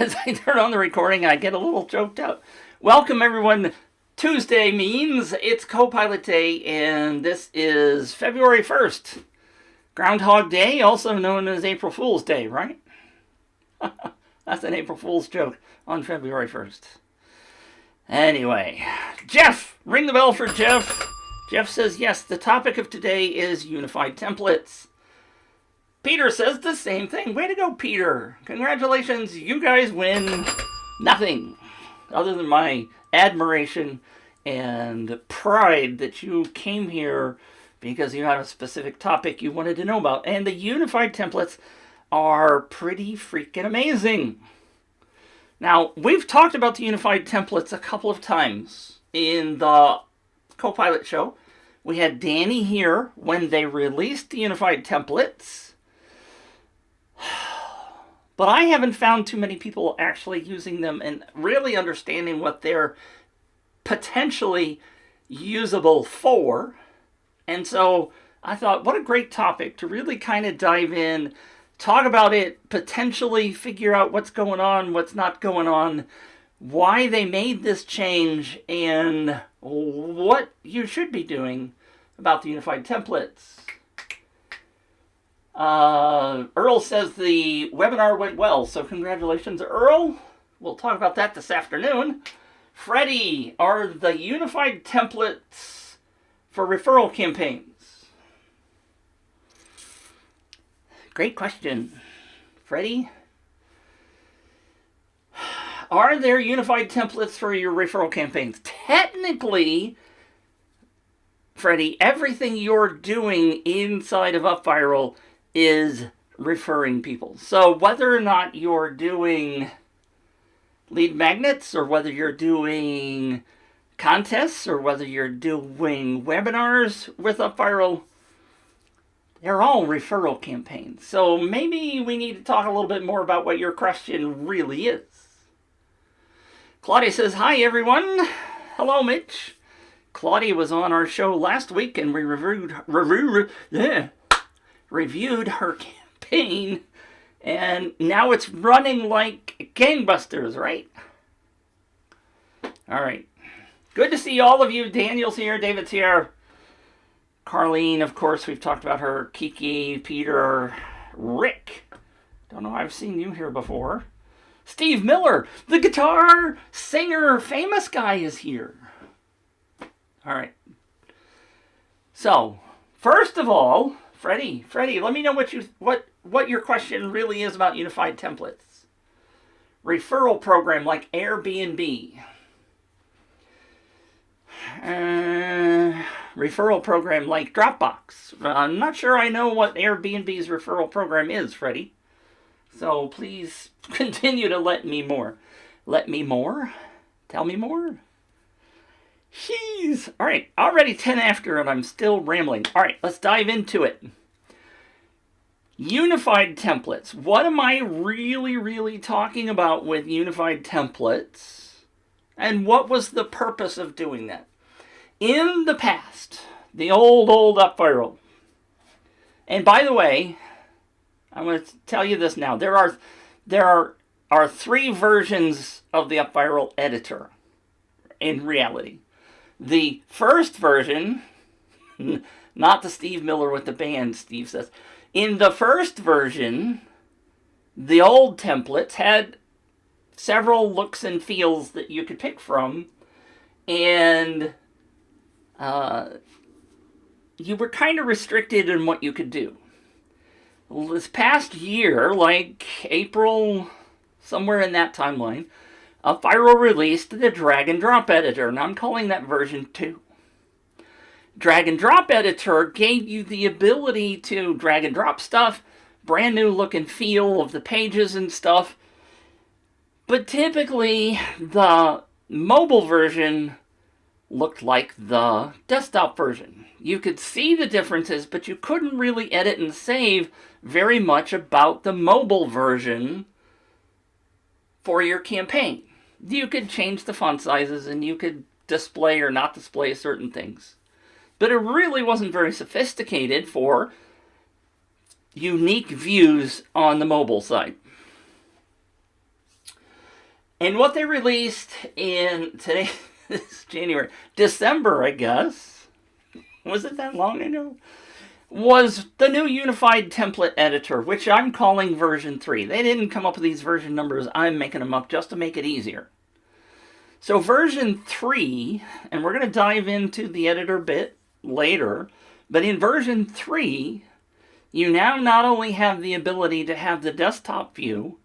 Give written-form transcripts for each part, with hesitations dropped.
as I turn on the recording, I get a little choked out. Welcome, everyone. Tuesday means it's Copilot Day, and this is February 1st. Groundhog Day, also known as April Fool's Day, right? That's an April Fool's joke on February 1st. Anyway, Jeff, ring the bell for Jeff. Jeff says, yes, the topic of today is unified templates. Peter says the same thing. Way to go, Peter. Congratulations, you guys win nothing other than my admiration and pride that you came here because you had a specific topic you wanted to know about. And the unified templates are pretty freaking amazing. Now, we've talked about the unified templates a couple of times in the Copilot show. We had Danny here when they released the unified templates. But I haven't found too many people actually using them and really understanding what they're potentially usable for. And so I thought, what a great topic to really kind of dive in, talk about it, potentially figure out what's going on, what's not going on, why they made this change, and what you should be doing about the unified templates. Earl says the webinar went well, so congratulations, Earl. We'll talk about that this afternoon. Freddie, are the unified templates for referral campaigns? Great question, Freddie. Are there unified templates for your referral campaigns? Technically, Freddie, everything you're doing inside of UpViral is referring people. So whether or not you're doing lead magnets, or whether you're doing contests, or whether you're doing webinars with UpViral, they're all referral campaigns. So maybe we need to talk a little bit more about what your question really is. Claudia says, hi everyone. Hello, Mitch. Claudia was on our show last week and we reviewed her campaign, and now it's running like gangbusters, right? All right. Good to see all of you. Daniel's here, David's here. Carlene, of course, we've talked about her. Kiki, Peter, Rick. Don't know, I've seen you here before. Steve Miller, the guitar singer, famous guy, is here. All right. So, first of all, Freddie, let me know what your question really is about unified templates. Referral program like Airbnb. Referral program like Dropbox. I'm not sure I know what Airbnb's referral program is, Freddie. So please continue to let me more. Let me more? Tell me more? Jeez. All right, already 10 after and I'm still rambling. All right, let's dive into it. Unified templates. What am I really talking about with unified templates? And what was the purpose of doing that? In the past, the old UpViral. And by the way, I'm going to tell you this now. There are three versions of the UpViral editor in reality. The first version, not the Steve Miller with the band, Steve says. In the first version, the old templates had several looks and feels that you could pick from, and you were kind of restricted in what you could do. Well, this past year, like April, somewhere in that timeline, UpViral released the drag and drop editor, and I'm calling that version 2. Drag and drop editor gave you the ability to drag and drop stuff, brand new look and feel of the pages and stuff. But typically, the mobile version looked like the desktop version. You could see the differences, but you couldn't really edit and save very much about the mobile version for your campaign. You could change the font sizes and you could display or not display certain things. But it really wasn't very sophisticated for unique views on the mobile side. And what they released in today, this January, December, I guess. Was it that long ago? Was the new unified template editor, which I'm calling version 3. They didn't come up with these version numbers. I'm making them up just to make it easier. So version 3, and we're going to dive into the editor bit later, but in version 3, you now not only have the ability to have the desktop view,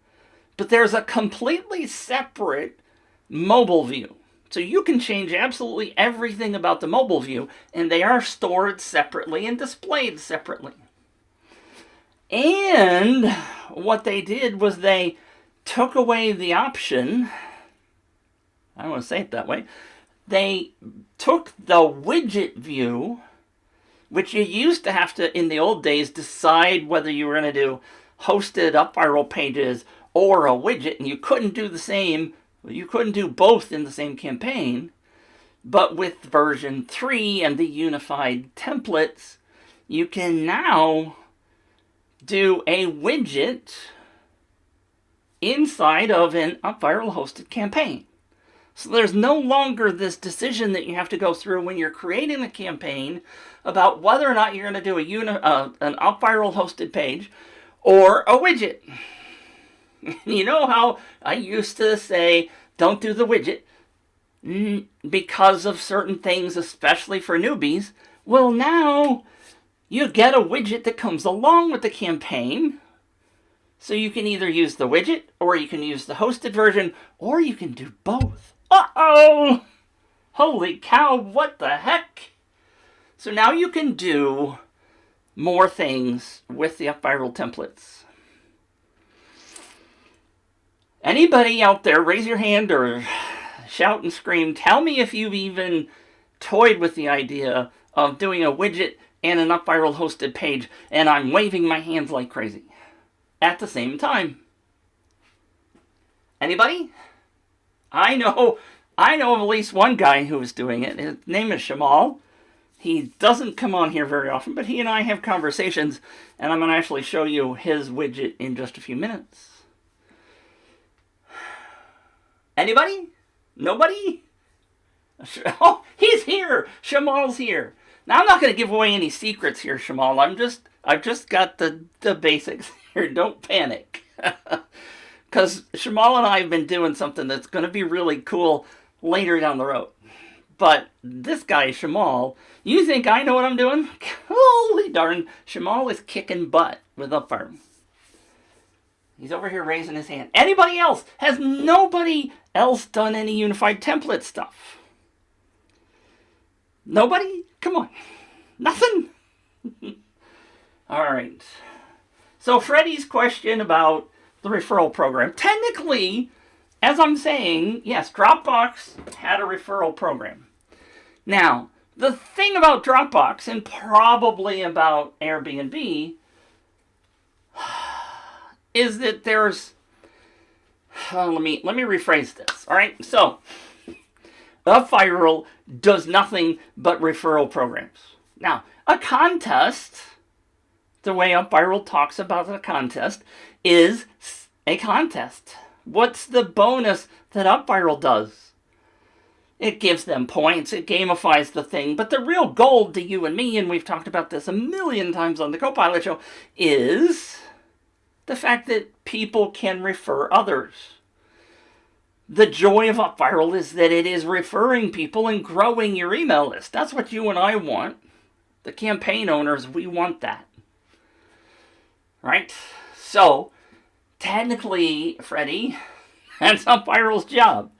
but there's a completely separate mobile view. So you can change absolutely everything about the mobile view, and they are stored separately and displayed separately. And what they did was they took away the option, I don't want to say it that way, they took the widget view, which you used to have to, in the old days, decide whether you were going to do hosted UpViral pages or a widget, and you couldn't do the same. You couldn't do both in the same campaign, but with version 3 and the unified templates, you can now do a widget inside of an UpViral hosted campaign. So there's no longer this decision that you have to go through when you're creating a campaign about whether or not you're going to do an UpViral hosted page or a widget. You know how I used to say, don't do the widget because of certain things, especially for newbies. Well, now you get a widget that comes along with the campaign. So you can either use the widget, or you can use the hosted version, or you can do both. Uh-oh! Holy cow, what the heck? So now you can do more things with the UpViral templates. Anybody out there, raise your hand or shout and scream. Tell me if you've even toyed with the idea of doing a widget and an UpViral hosted page, and I'm waving my hands like crazy at the same time. Anybody? I know of at least one guy who is doing it. His name is Shamal. He doesn't come on here very often, but he and I have conversations, and I'm going to actually show you his widget in just a few minutes. Anybody? Nobody? Oh, he's here! Shamal's here. Now, I'm not going to give away any secrets here, Shamal. I've just got the basics here. Don't panic. Because Shamal and I have been doing something that's going to be really cool later down the road. But this guy, Shamal, you think I know what I'm doing? Holy darn, Shamal is kicking butt with UpViral. He's over here raising his hand. Anybody else? Has nobody else done any unified template stuff? Nobody? Come on. Nothing? All right. So Freddie's question about the referral program. Technically, as I'm saying, yes, Dropbox had a referral program. Now, the thing about Dropbox, and probably about Airbnb, is that there's, let me rephrase this. All right, so UpViral does nothing but referral programs. Now, a contest, the way UpViral talks about a contest, is a contest. What's the bonus that UpViral does? It gives them points, it gamifies the thing, but the real gold to you and me, and we've talked about this a million times on the Copilot Show, is the fact that people can refer others. The joy of UpViral is that it is referring people and growing your email list. That's what you and I want. The campaign owners, we want that. Right? So, technically, Freddie, that's UpViral's job.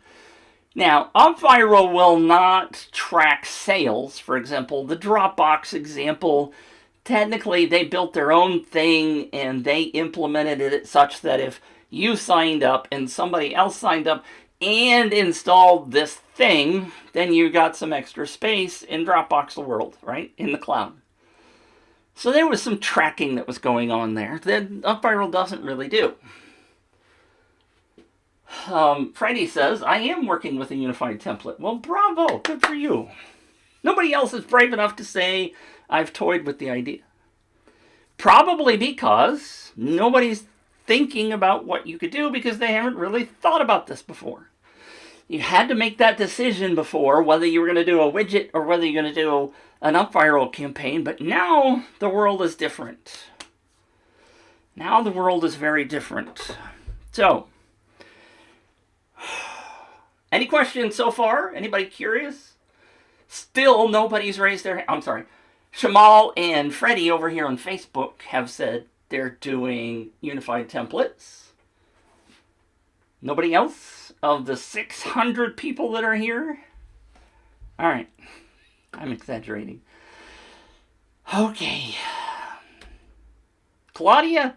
Now, UpViral will not track sales. For example, the Dropbox example, technically they built their own thing and they implemented it such that if you signed up and somebody else signed up and installed this thing, then you got some extra space in Dropbox world, right? In the cloud. So there was some tracking that was going on there that UpViral doesn't really do. Freddie says, I am working with a unified template. Well, bravo, good for you. Nobody else is brave enough to say I've toyed with the idea. Probably because nobody's thinking about what you could do because they haven't really thought about this before. You had to make that decision before whether you were going to do a widget or whether you're going to do an UpViral campaign, but now the world is different. Now the world is very different. So, any questions so far? Anybody curious? Still nobody's raised their hand. I'm sorry. Shamal and Freddie over here on Facebook have said they're doing unified templates. Nobody else of the 600 people that are here? All right. I'm exaggerating. Okay. Claudia?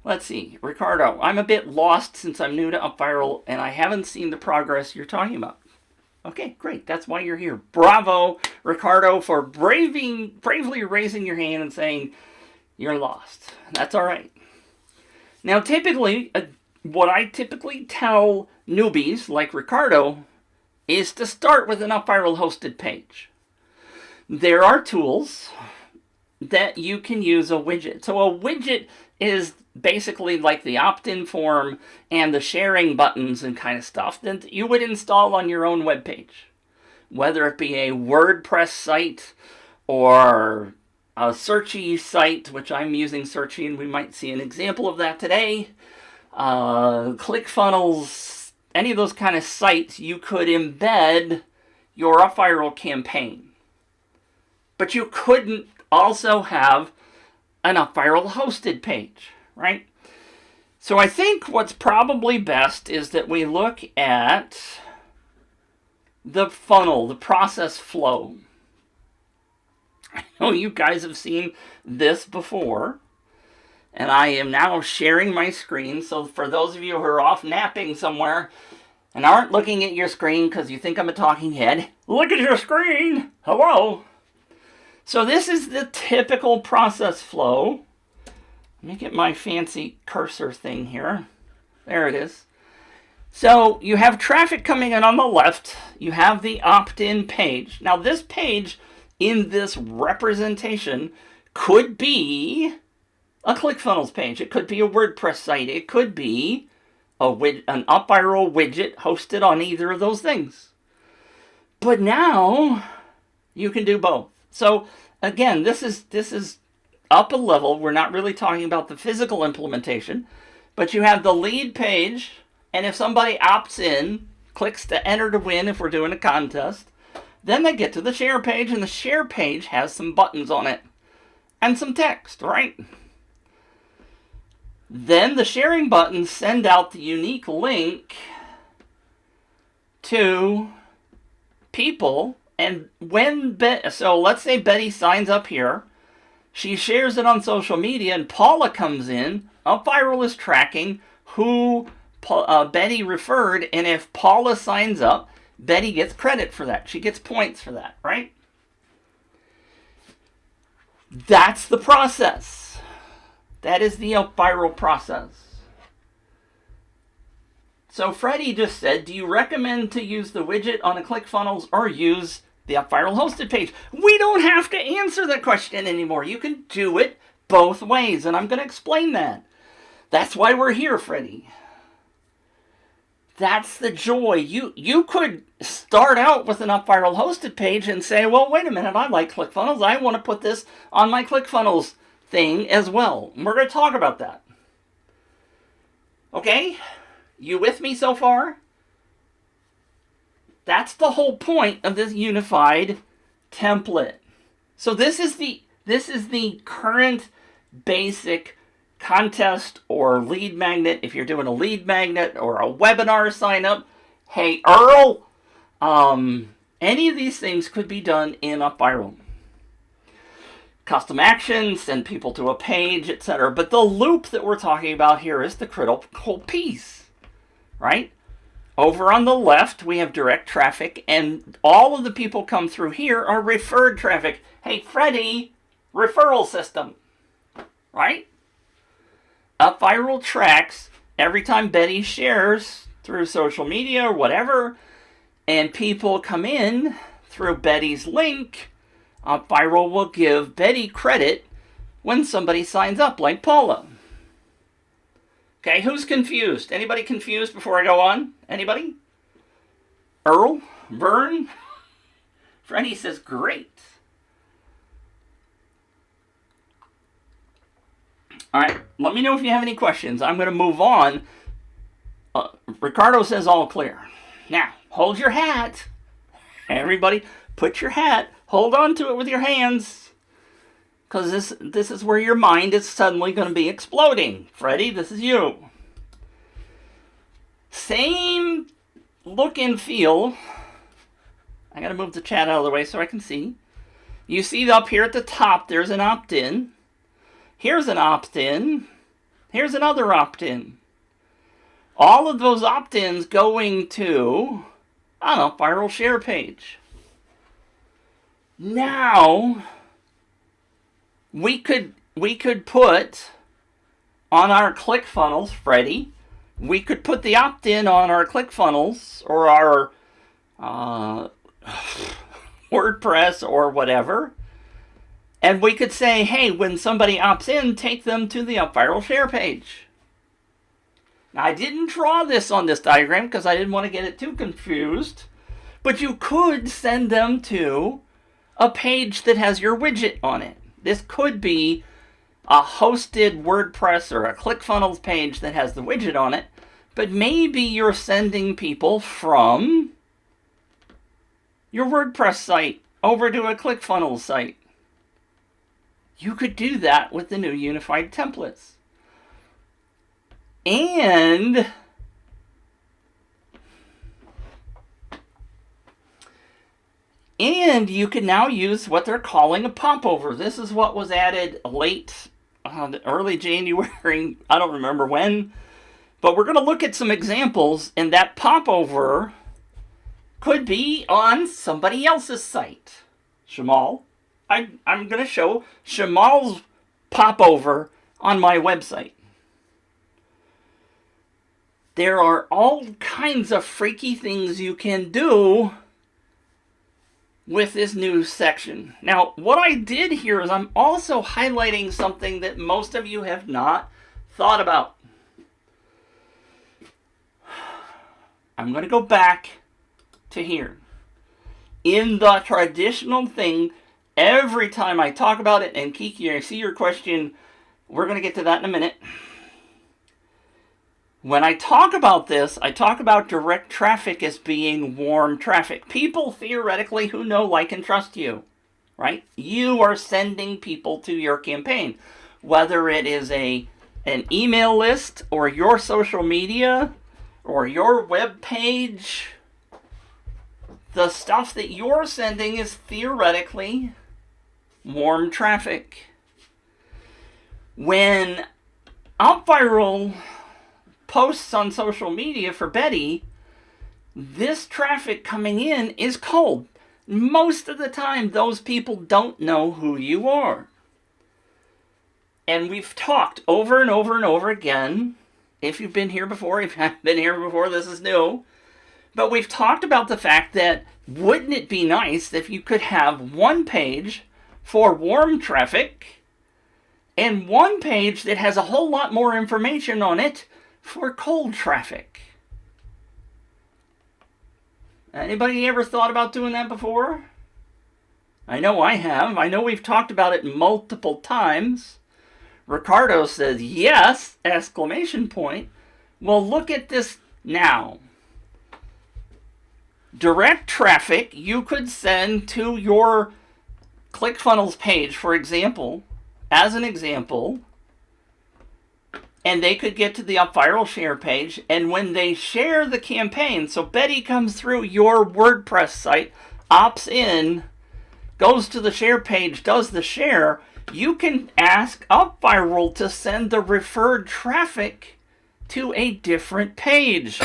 Let's see. Ricardo, I'm a bit lost since I'm new to UpViral and I haven't seen the progress you're talking about. Okay, great. That's why you're here. Bravo, Ricardo, for bravely raising your hand and saying you're lost. That's all right. Now, typically, what I typically tell newbies like Ricardo is to start with an UpViral hosted page. There are tools that you can use a widget. So a widget is basically like the opt-in form and the sharing buttons and kind of stuff that you would install on your own web page. Whether it be a WordPress site or a Searchy site, which I'm using Searchy, and we might see an example of that today. ClickFunnels, any of those kind of sites, you could embed your UpViral campaign. But you couldn't also have an UpViral hosted page, right? So I think what's probably best is that we look at the funnel, the process flow. I know you guys have seen this before, and I am now sharing my screen. So for those of you who are off napping somewhere and aren't looking at your screen because you think I'm a talking head, look at your screen. Hello. So this is the typical process flow. Let me get my fancy cursor thing here. There it is. So you have traffic coming in on the left. You have the opt-in page. Now this page in this representation could be a ClickFunnels page. It could be a WordPress site. It could be an UpViral widget hosted on either of those things. But now you can do both. So again, this is up a level. We're not really talking about the physical implementation, but you have the lead page, and if somebody opts in, clicks to enter to win if we're doing a contest, then they get to the share page, and the share page has some buttons on it and some text, right? Then the sharing buttons send out the unique link to people. And so let's say Betty signs up here, she shares it on social media, and Paula comes in. UpViral is tracking who Betty referred, and if Paula signs up, Betty gets credit for that. She gets points for that, right? That's the process. That is the UpViral process. So Freddie just said, do you recommend to use the widget on a ClickFunnels or use the UpViral hosted page? We don't have to answer that question anymore. You can do it both ways, and I'm going to explain that. That's why we're here, Freddie. That's the joy. You could start out with an UpViral hosted page and say, well, wait a minute, I like ClickFunnels. I want to put this on my ClickFunnels thing as well. And we're going to talk about that. Okay? You with me so far? That's the whole point of this unified template. So this is the current basic contest or lead magnet. If you're doing a lead magnet or a webinar sign up, hey Earl, any of these things could be done in UpViral. Custom actions, send people to a page, etc. But the loop that we're talking about here is the critical piece, right? Over on the left, we have direct traffic, and all of the people come through here are referred traffic. Hey, Freddie, referral system, right? UpViral tracks every time Betty shares through social media or whatever, and people come in through Betty's link. UpViral will give Betty credit when somebody signs up, like Paula. Okay, who's confused? Anybody confused before I go on? Anybody? Earl? Vern? Freddie says, great. All right, let me know if you have any questions. I'm going to move on. Ricardo says all clear. Now, hold your hat. Everybody, put your hat. Hold on to it with your hands. Because this is where your mind is suddenly going to be exploding. Freddie, this is you. Same look and feel. I got to move the chat out of the way so I can see. You see up here at the top, there's an opt-in. Here's an opt-in. Here's another opt-in. All of those opt-ins going to an UpViral share page. Now, we could put on our ClickFunnels, Freddie, we could put the opt-in on our ClickFunnels or our WordPress or whatever. And we could say, hey, when somebody opts in, take them to the UpViral share page. Now, I didn't draw this on this diagram because I didn't want to get it too confused. But you could send them to a page that has your widget on it. This could be a hosted WordPress or a ClickFunnels page that has the widget on it. But maybe you're sending people from your WordPress site over to a ClickFunnels site. You could do that with the new unified templates. And you can now use what they're calling a popover. This is what was added late, early January. I don't remember when. But we're going to look at some examples, and that popover could be on somebody else's site. Shamal, I'm going to show Shamal's popover on my website. There are all kinds of freaky things you can do with this new section. Now, what I did here is I'm also highlighting something that most of you have not thought about. I'm going to go back to here. In the traditional thing, every time I talk about it, and Kiki, I see your question, we're going to get to that in a minute. When I talk about this, I talk about direct traffic as being warm traffic. People theoretically who know, like, and trust you, right? You are sending people to your campaign, whether it is an email list or your social media or your web page. The stuff that you're sending is theoretically warm traffic. When UpViral posts on social media for Betty, this traffic coming in is cold. Most of the time, those people don't know who you are. And we've talked over and over and over again. If you've been here before, if you haven't been here before, this is new. But we've talked about the fact that wouldn't it be nice if you could have one page for warm traffic and one page that has a whole lot more information on it for cold traffic? Anybody ever thought about doing that before? I know I have. I know we've talked about it multiple times. Ricardo says, yes, exclamation point. Well, look at this now. Direct traffic you could send to your ClickFunnels page, for example, as an example, and they could get to the UpViral share page, and when they share the campaign, so Betty comes through your WordPress site, opts in, goes to the share page, does the share, you can ask UpViral to send the referred traffic to a different page.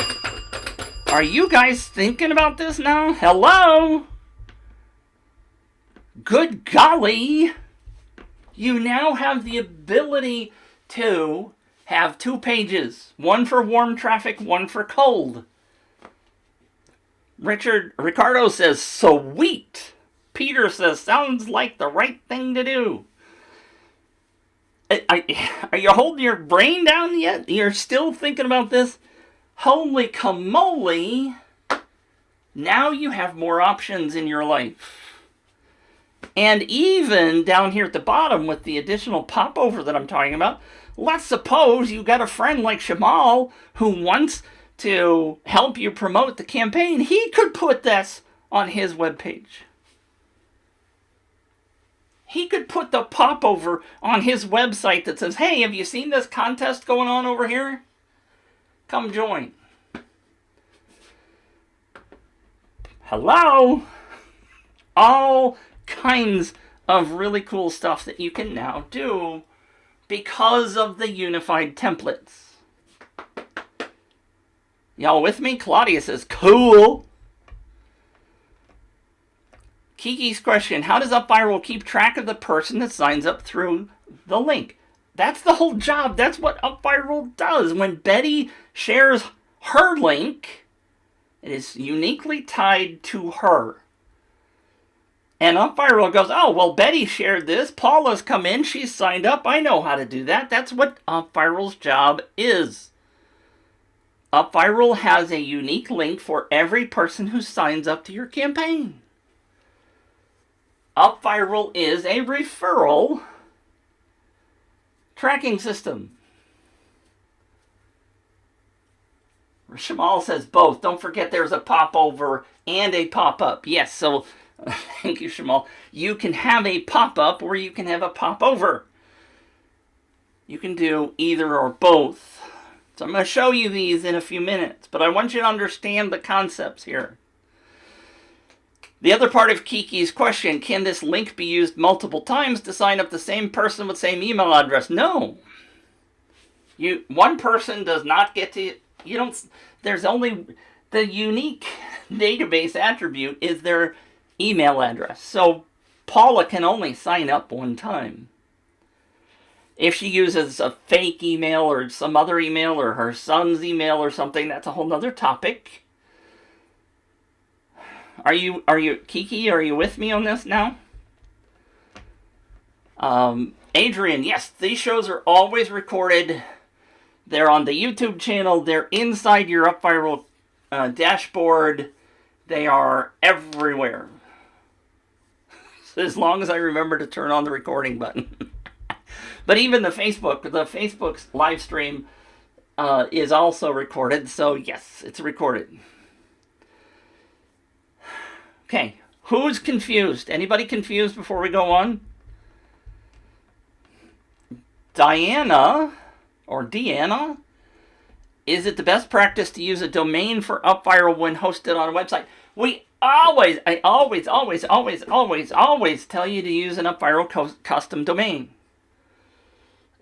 Are you guys thinking about this now? Hello? Good golly. You now have the ability to have two pages. One for warm traffic, one for cold. Ricardo says, sweet. Peter says, sounds like the right thing to do. Are you holding your brain down yet? You're still thinking about this? Holy camole. Now you have more options in your life. And even down here at the bottom with the additional popover that I'm talking about, let's suppose you got a friend like Shamal who wants to help you promote the campaign. He could put this on his webpage. He could put the popover on his website that says, hey, have you seen this contest going on over here? Come join. Hello? All kinds of really cool stuff that you can now do because of the unified templates. Y'all with me? Claudia says, cool. Kiki's question, how does UpViral keep track of the person that signs up through the link? That's the whole job. That's what UpViral does. When Betty shares her link, it is uniquely tied to her. And UpViral goes, oh, well, Betty shared this. Paula's come in. She's signed up. I know how to do that. That's what UpViral's job is. UpViral has a unique link for every person who signs up to your campaign. UpViral is a referral tracking system. Shamal says both. Don't forget there's a popover and a pop-up. Yes, so thank you, Shamal. You can have a pop-up or you can have a popover. You can do either or both. So I'm going to show you these in a few minutes, but I want you to understand the concepts here. The other part of Kiki's question, can this link be used multiple times to sign up the same person with same email address? No. One person does not get to, there's only, the unique database attribute is their email address. So Paula can only sign up one time. If she uses a fake email or some other email or her son's email or something, that's a whole nother topic. Are you, Kiki, are you with me on this now? Adrian, yes, these shows are always recorded. They're on the YouTube channel. They're inside your UpViral dashboard. They are everywhere. As long as I remember to turn on the recording button. But even the Facebook's live stream is also recorded. So yes, it's recorded. Okay, who's confused? Anybody confused before we go on? Diana, or Deanna, is it the best practice to use a domain for UpViral when hosted on a website? I always tell you to use an UpViral custom domain.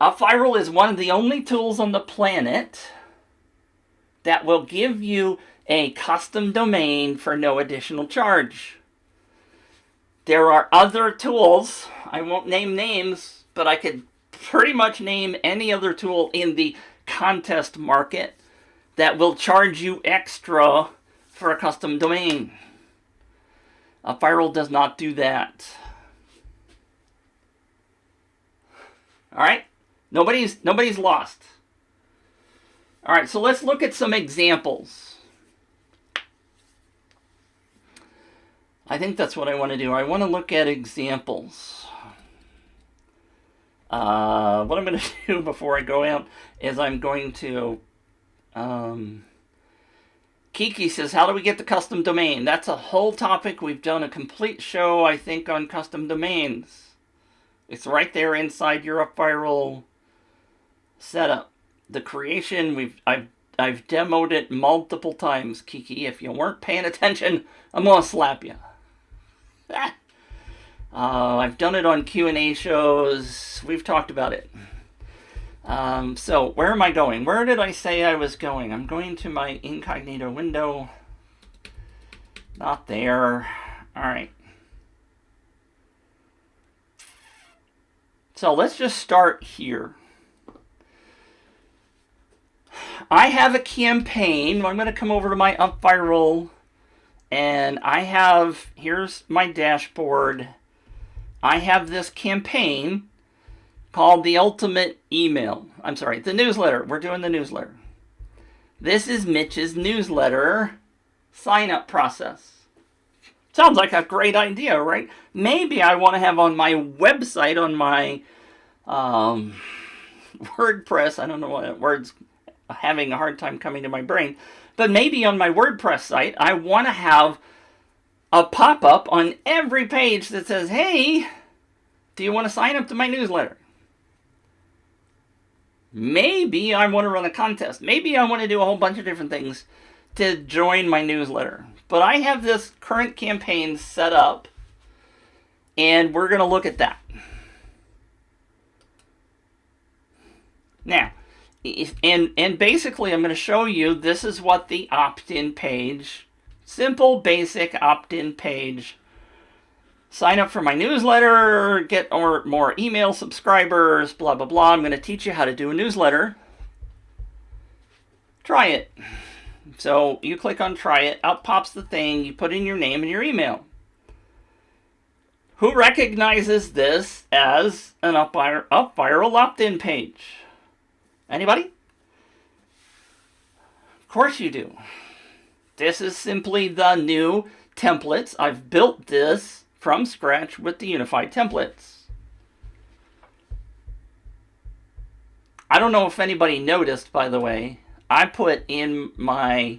UpViral is one of the only tools on the planet that will give you a custom domain for no additional charge. There are other tools, I won't name names, but I could pretty much name any other tool in the contest market that will charge you extra for a custom domain. UpViral does not do that. All right? Nobody's lost. All right, so let's look at some examples. I think that's what I want to do. I want to look at examples. What I'm going to do before I go out is I'm going to... Kiki says, how do we get the custom domain? That's a whole topic. We've done a complete show, I think, on custom domains. It's right there inside your UpViral setup. The creation, I've demoed it multiple times, Kiki. If you weren't paying attention, I'm going to slap you. I've done it on Q&A shows. We've talked about it. So, where am I going? Where did I say I was going? I'm going to my incognito window. Not there. Alright. So, let's just start here. I have a campaign. I'm going to come over to my UpViral, and here's my dashboard. I have this campaign called the Ultimate Email. I'm sorry, the newsletter. We're doing the newsletter. This is Mitch's newsletter sign-up process. Sounds like a great idea, right? Maybe I want to have on my website, on my WordPress, I don't know what words, having a hard time coming to my brain, but maybe on my WordPress site, I want to have a pop-up on every page that says, hey, do you want to sign up to my newsletter? Maybe I want to run a contest. Maybe I want to do a whole bunch of different things to join my newsletter. But I have this current campaign set up, and we're going to look at that. Now, and basically I'm going to show you this is what the opt-in page, simple, basic opt-in page. Sign up for my newsletter, get more email subscribers, blah, blah, blah. I'm going to teach you how to do a newsletter. Try it. So you click on try it, out pops the thing, you put in your name and your email. Who recognizes this as an UpViral opt-in page? Anybody? Of course you do. This is simply the new templates. I've built this from scratch with the unified templates. I don't know if anybody noticed, by the way, I put in my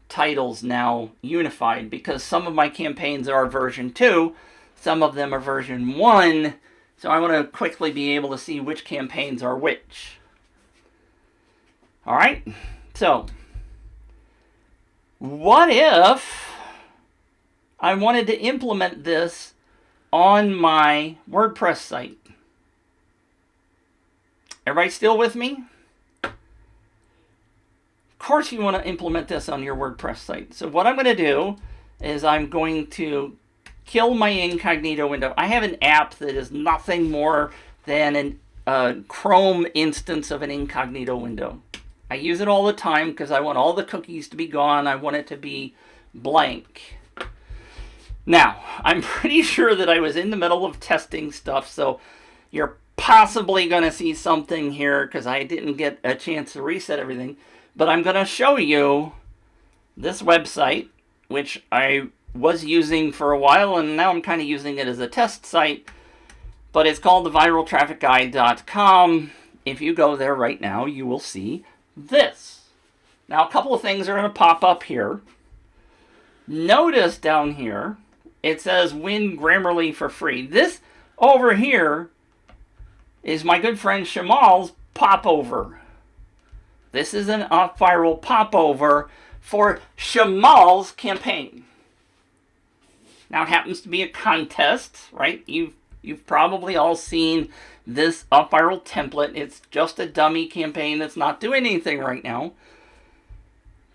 titles now unified because some of my campaigns are version 2, some of them are version 1, so I want to quickly be able to see which campaigns are which. All right, so what if I wanted to implement this on my WordPress site? Everybody still with me? Of course you want to implement this on your WordPress site. So what I'm going to do is I'm going to kill my incognito window. I have an app that is nothing more than a Chrome instance of an incognito window. I use it all the time because I want all the cookies to be gone. I want it to be blank. Now, I'm pretty sure that I was in the middle of testing stuff, so you're possibly going to see something here because I didn't get a chance to reset everything. But I'm going to show you this website, which I was using for a while, and now I'm kind of using it as a test site. But it's called theviraltrafficguide.com. If you go there right now, you will see this. Now, a couple of things are going to pop up here. Notice down here, it says win Grammarly for free. This over here is my good friend Shamal's popover. This is an UpViral popover for Shamal's campaign. Now, it happens to be a contest, right? You've probably all seen this UpViral template. It's just a dummy campaign that's not doing anything right now.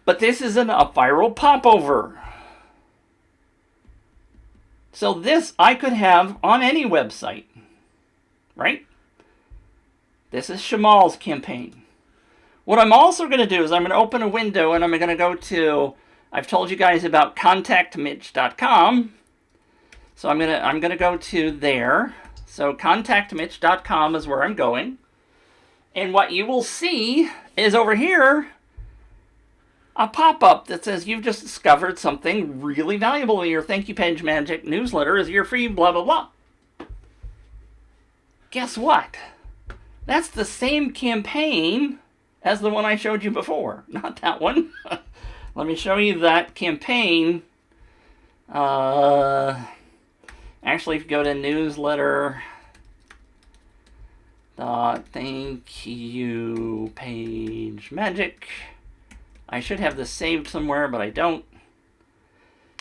But this is an UpViral popover. So this I could have on any website, right? This is Shamal's campaign. What I'm also going to do is I'm going to open a window and I'm going to go to, I've told you guys about contactmitch.com. So I'm going to go to there. So contactmitch.com is where I'm going. And what you will see is over here a pop-up that says you've just discovered something really valuable in your Thank You Page Magic newsletter is your free blah blah blah. Guess what? That's the same campaign as the one I showed you before. Not that one. Let me show you that campaign. Actually, if you go to newsletter, thank you page magic. I should have this saved somewhere, but I don't.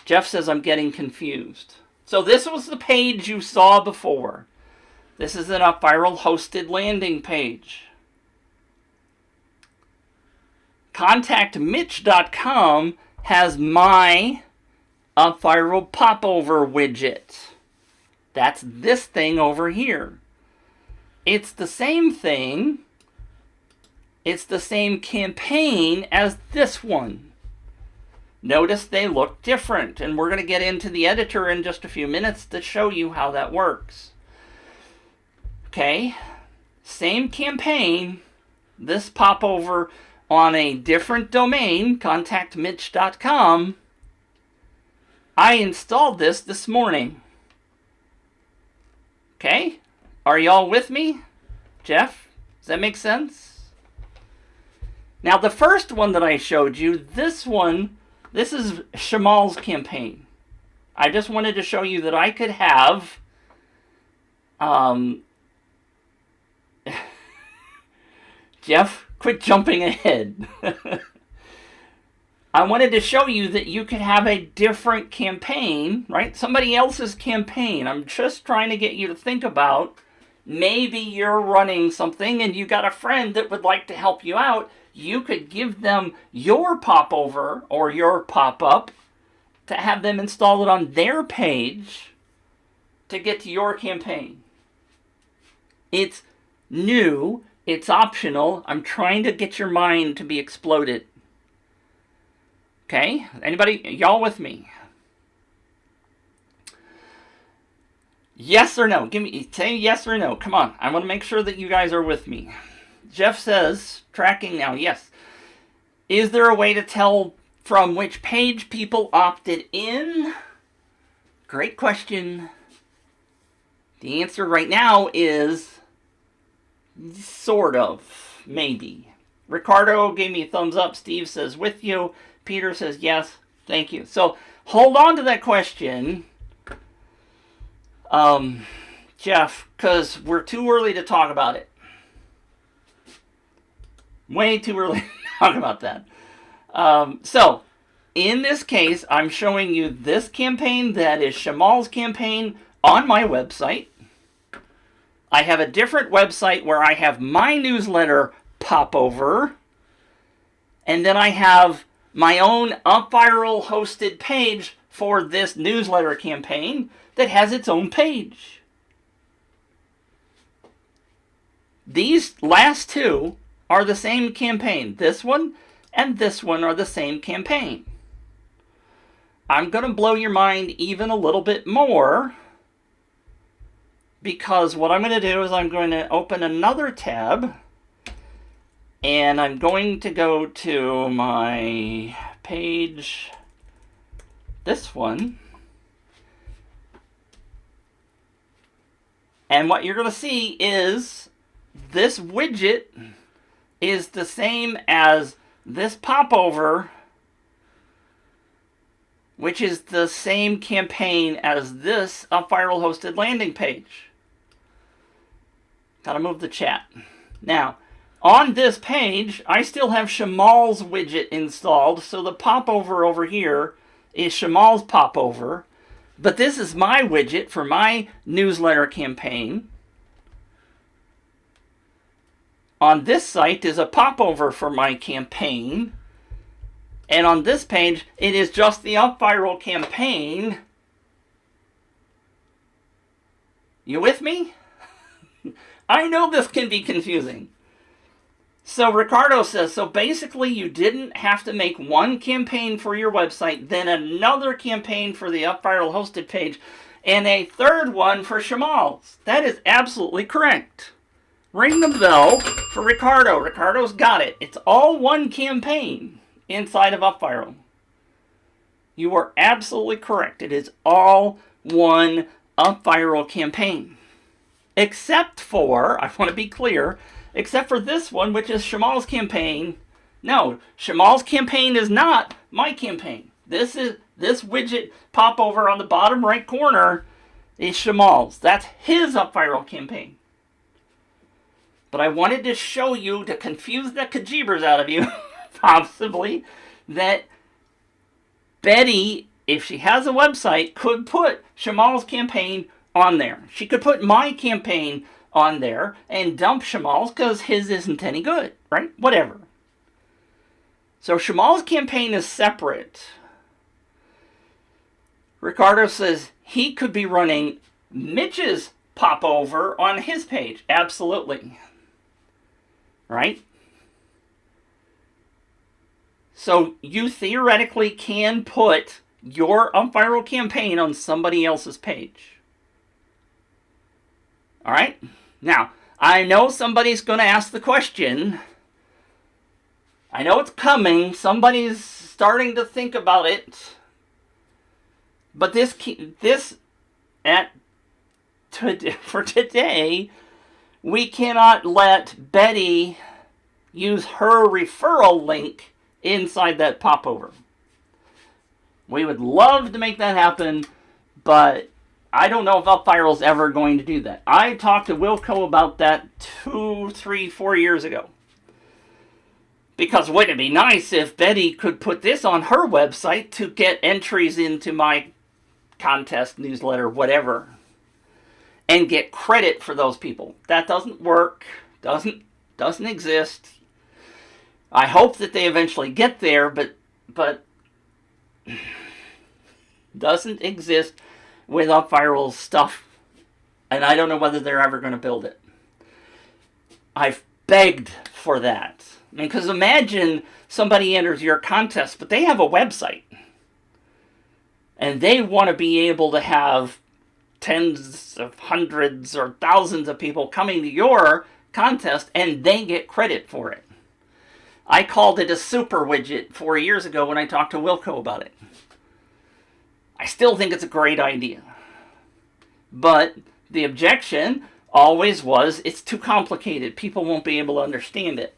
Jeff says I'm getting confused. So this was the page you saw before. This is an UpViral hosted landing page. ContactMitch.com has my UpViral popover widget. That's this thing over here. It's the same thing. It's the same campaign as this one. Notice they look different, and we're going to get into the editor in just a few minutes to show you how that works. Okay, same campaign, this popover on a different domain, contactmitch.com, I installed this morning. Okay? Are y'all with me? Jeff, does that make sense? Now, the first one that I showed you, this is Shamal's campaign. I just wanted to show you that I could have Jeff, quit jumping ahead. I wanted to show you that you could have a different campaign, right? Somebody else's campaign. I'm just trying to get you to think about maybe you're running something and you got a friend that would like to help you out. You could give them your popover or your pop-up to have them install it on their page to get to your campaign. It's new. It's optional. I'm trying to get your mind to be exploded. Okay? Anybody? Y'all with me? Yes or no? Say yes or no. Come on. I want to make sure that you guys are with me. Jeff says, tracking now. Yes. Is there a way to tell from which page people opted in? Great question. The answer right now is sort of. Maybe. Ricardo gave me a thumbs up. Steve says with you. Peter says yes. Thank you. So hold on to that question, Jeff, because we're too early to talk about it. Way too early to talk about that. So in this case, I'm showing you this campaign that is Shamal's campaign on my website. I have a different website where I have my newsletter popover, and then I have my own UpViral hosted page for this newsletter campaign that has its own page. These last two are the same campaign. This one and this one are the same campaign. I'm going to blow your mind even a little bit more, because what I'm going to do is I'm going to open another tab. And I'm going to go to my page, this one. And what you're going to see is this widget is the same as this popover, which is the same campaign as this UpViral hosted landing page. Gotta move the chat. Now, on this page, I still have Shamal's widget installed, so the popover over here is Shamal's popover. But this is my widget for my newsletter campaign. On this site is a popover for my campaign. And on this page, it is just the UpViral campaign. You with me? I know this can be confusing. So Ricardo says, so basically you didn't have to make one campaign for your website, then another campaign for the UpViral hosted page, and a third one for Shamal's. That is absolutely correct. Ring the bell for Ricardo. Ricardo's got it. It's all one campaign inside of UpViral. You are absolutely correct. It is all one UpViral campaign. Except for, I want to be clear, except for this one, which is Shamal's campaign. No, Shamal's campaign is not my campaign. This widget popover on the bottom right corner is Shamal's. That's his UpViral campaign. But I wanted to show you, to confuse the kajibers out of you, possibly, that Betty, if she has a website, could put Shamal's campaign on there. She could put my campaign on there and dump Shamal's because his isn't any good, right? Whatever. So Shamal's campaign is separate. Ricardo says he could be running Mitch's popover on his page. Absolutely. Right? So you theoretically can put your UpViral campaign on somebody else's page. All right? Now, I know somebody's going to ask the question. I know it's coming. Somebody's starting to think about it. But for today, we cannot let Betty use her referral link inside that popover. We would love to make that happen, but I don't know if UpViral's ever going to do that. I talked to Wilco about that 2, 3, 4 years ago. Because wouldn't it be nice if Betty could put this on her website to get entries into my contest, newsletter, whatever, and get credit for those people? That doesn't work. Doesn't exist. I hope that they eventually get there, but doesn't exist with UpViral's stuff, and I don't know whether they're ever going to build it. I've begged for that. I mean, because imagine somebody enters your contest, but they have a website, and they want to be able to have tens of hundreds or thousands of people coming to your contest, and they get credit for it. I called it a super widget 4 years ago when I talked to Wilco about it. I still think it's a great idea. But the objection always was, it's too complicated. People won't be able to understand it.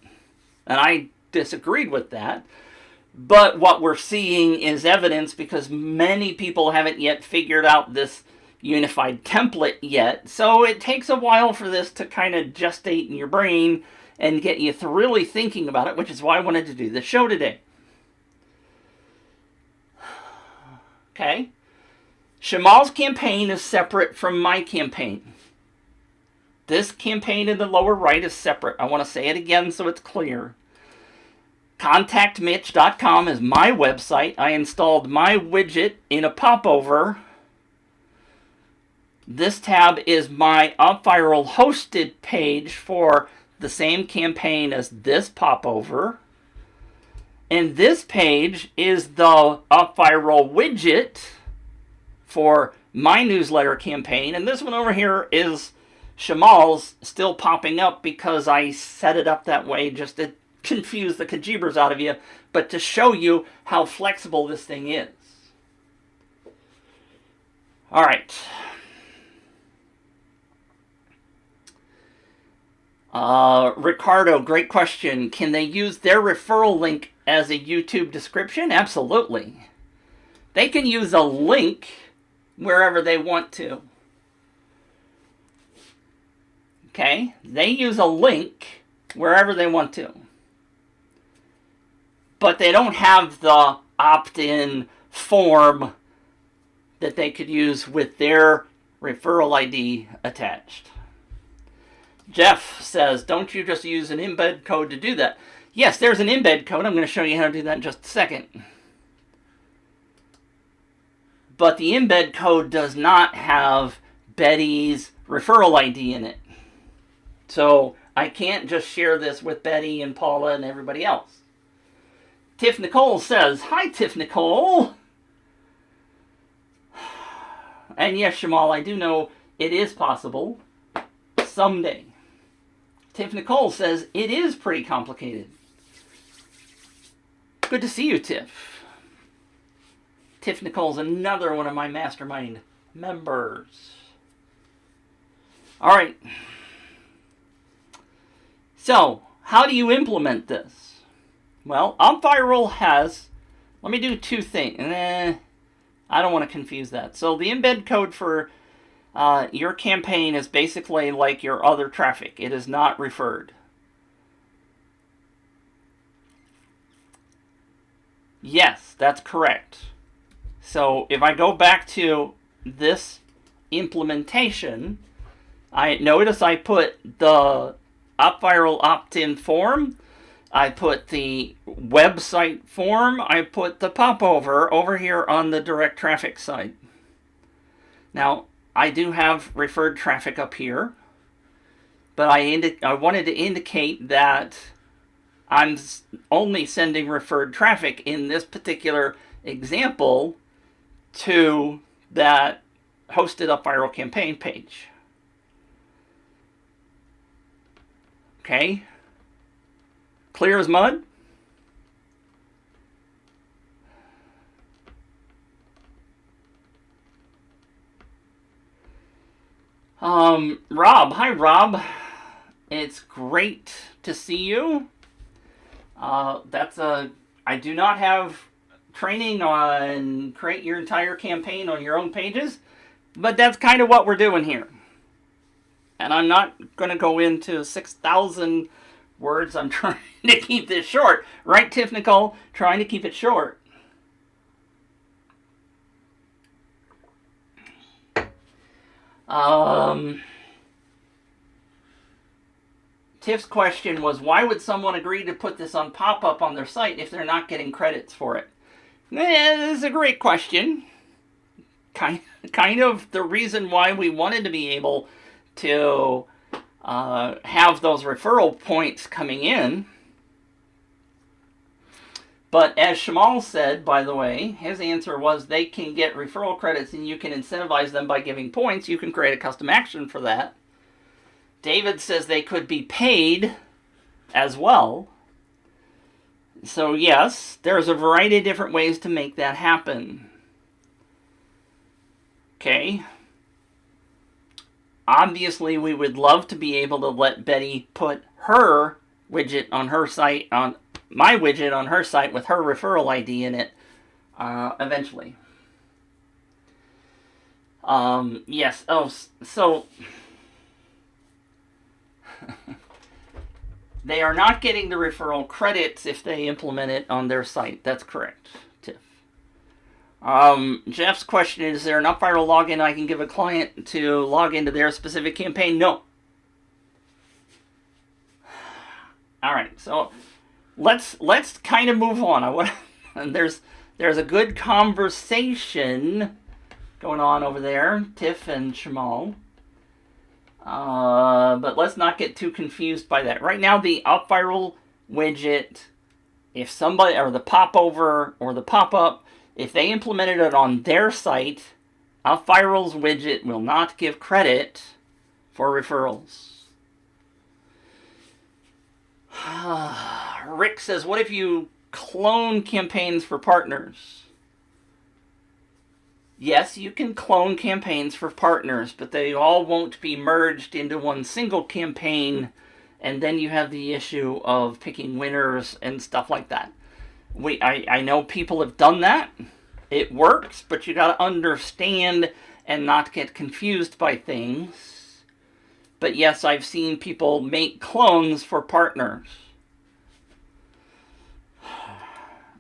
And I disagreed with that. But what we're seeing is evidence, because many people haven't yet figured out this unified template yet. So it takes a while for this to kind of gestate in your brain and get you really thinking about it, which is why I wanted to do this show today. Okay? Shamal's campaign is separate from my campaign. This campaign in the lower right is separate. I want to say it again so it's clear. ContactMitch.com is my website. I installed my widget in a popover. This tab is my UpViral hosted page for the same campaign as this popover. And this page is the UpViral widget for my newsletter campaign. And this one over here is Shamal's, still popping up because I set it up that way just to confuse the kajibers out of you, but to show you how flexible this thing is. All right. Ricardo, great question. Can they use their referral link as a YouTube description? Absolutely. They can use a link wherever they want to. Okay? They use a link wherever they want to. But they don't have the opt-in form that they could use with their referral ID attached. Jeff says, don't you just use an embed code to do that? Yes, there's an embed code. I'm going to show you how to do that in just a second. But the embed code does not have Betty's referral ID in it. So I can't just share this with Betty and Paula and everybody else. Tiff Nicole says, hi, Tiff Nicole. And yes, Shamal, I do know it is possible someday. Tiff Nicole says, it is pretty complicated. Good to see you, Tiff. Tiff Nicole's another one of my mastermind members. All right. So, how do you implement this? Well, UpViral has, let me do two things. I don't want to confuse that. So the embed code for your campaign is basically like your other traffic. It is not referred. Yes, that's correct. So if I go back to this implementation, notice I put the UpViral opt-in form, I put the website form, I put the popover over here on the direct traffic side. Now, I do have referred traffic up here, but I wanted to indicate that I'm only sending referred traffic in this particular example to that hosted UpViral campaign page. Okay? Clear as mud? Rob. Hi, Rob. It's great to see you. I do not have training on create your entire campaign on your own pages, but that's kind of what we're doing here. And I'm not going to go into 6,000 words. I'm trying to keep this short. Right, Tiff Nicole? Trying to keep it short. Tiff's question was, why would someone agree to put this on pop-up on their site if they're not getting credits for it? This is a great question. Kind of the reason why we wanted to be able to have those referral points coming in. But as Shamal said, by the way, his answer was they can get referral credits and you can incentivize them by giving points. You can create a custom action for that. David says they could be paid as well. So yes, there's a variety of different ways to make that happen. Okay. Obviously, we would love to be able to let Betty put her widget on her site, on my widget on her site with her referral ID in it eventually. Yes. Oh, so they are not getting the referral credits if they implement it on their site. That's correct, Tiff. Jeff's question is there an UpViral login I can give a client to log into their specific campaign? No. All right, so let's kind of move on. There's a good conversation going on over there, Tiff and Shamal. But let's not get too confused by that. Right now, the UpViral widget, if somebody, or the popover or the pop-up, if they implemented it on their site, UpViral's widget will not give credit for referrals. Rick says, what if you clone campaigns for partners? Yes, you can clone campaigns for partners, but they all won't be merged into one single campaign, and then you have the issue of picking winners and stuff like that. I know people have done that. It works, but you got to understand and not get confused by things. But yes, I've seen people make clones for partners.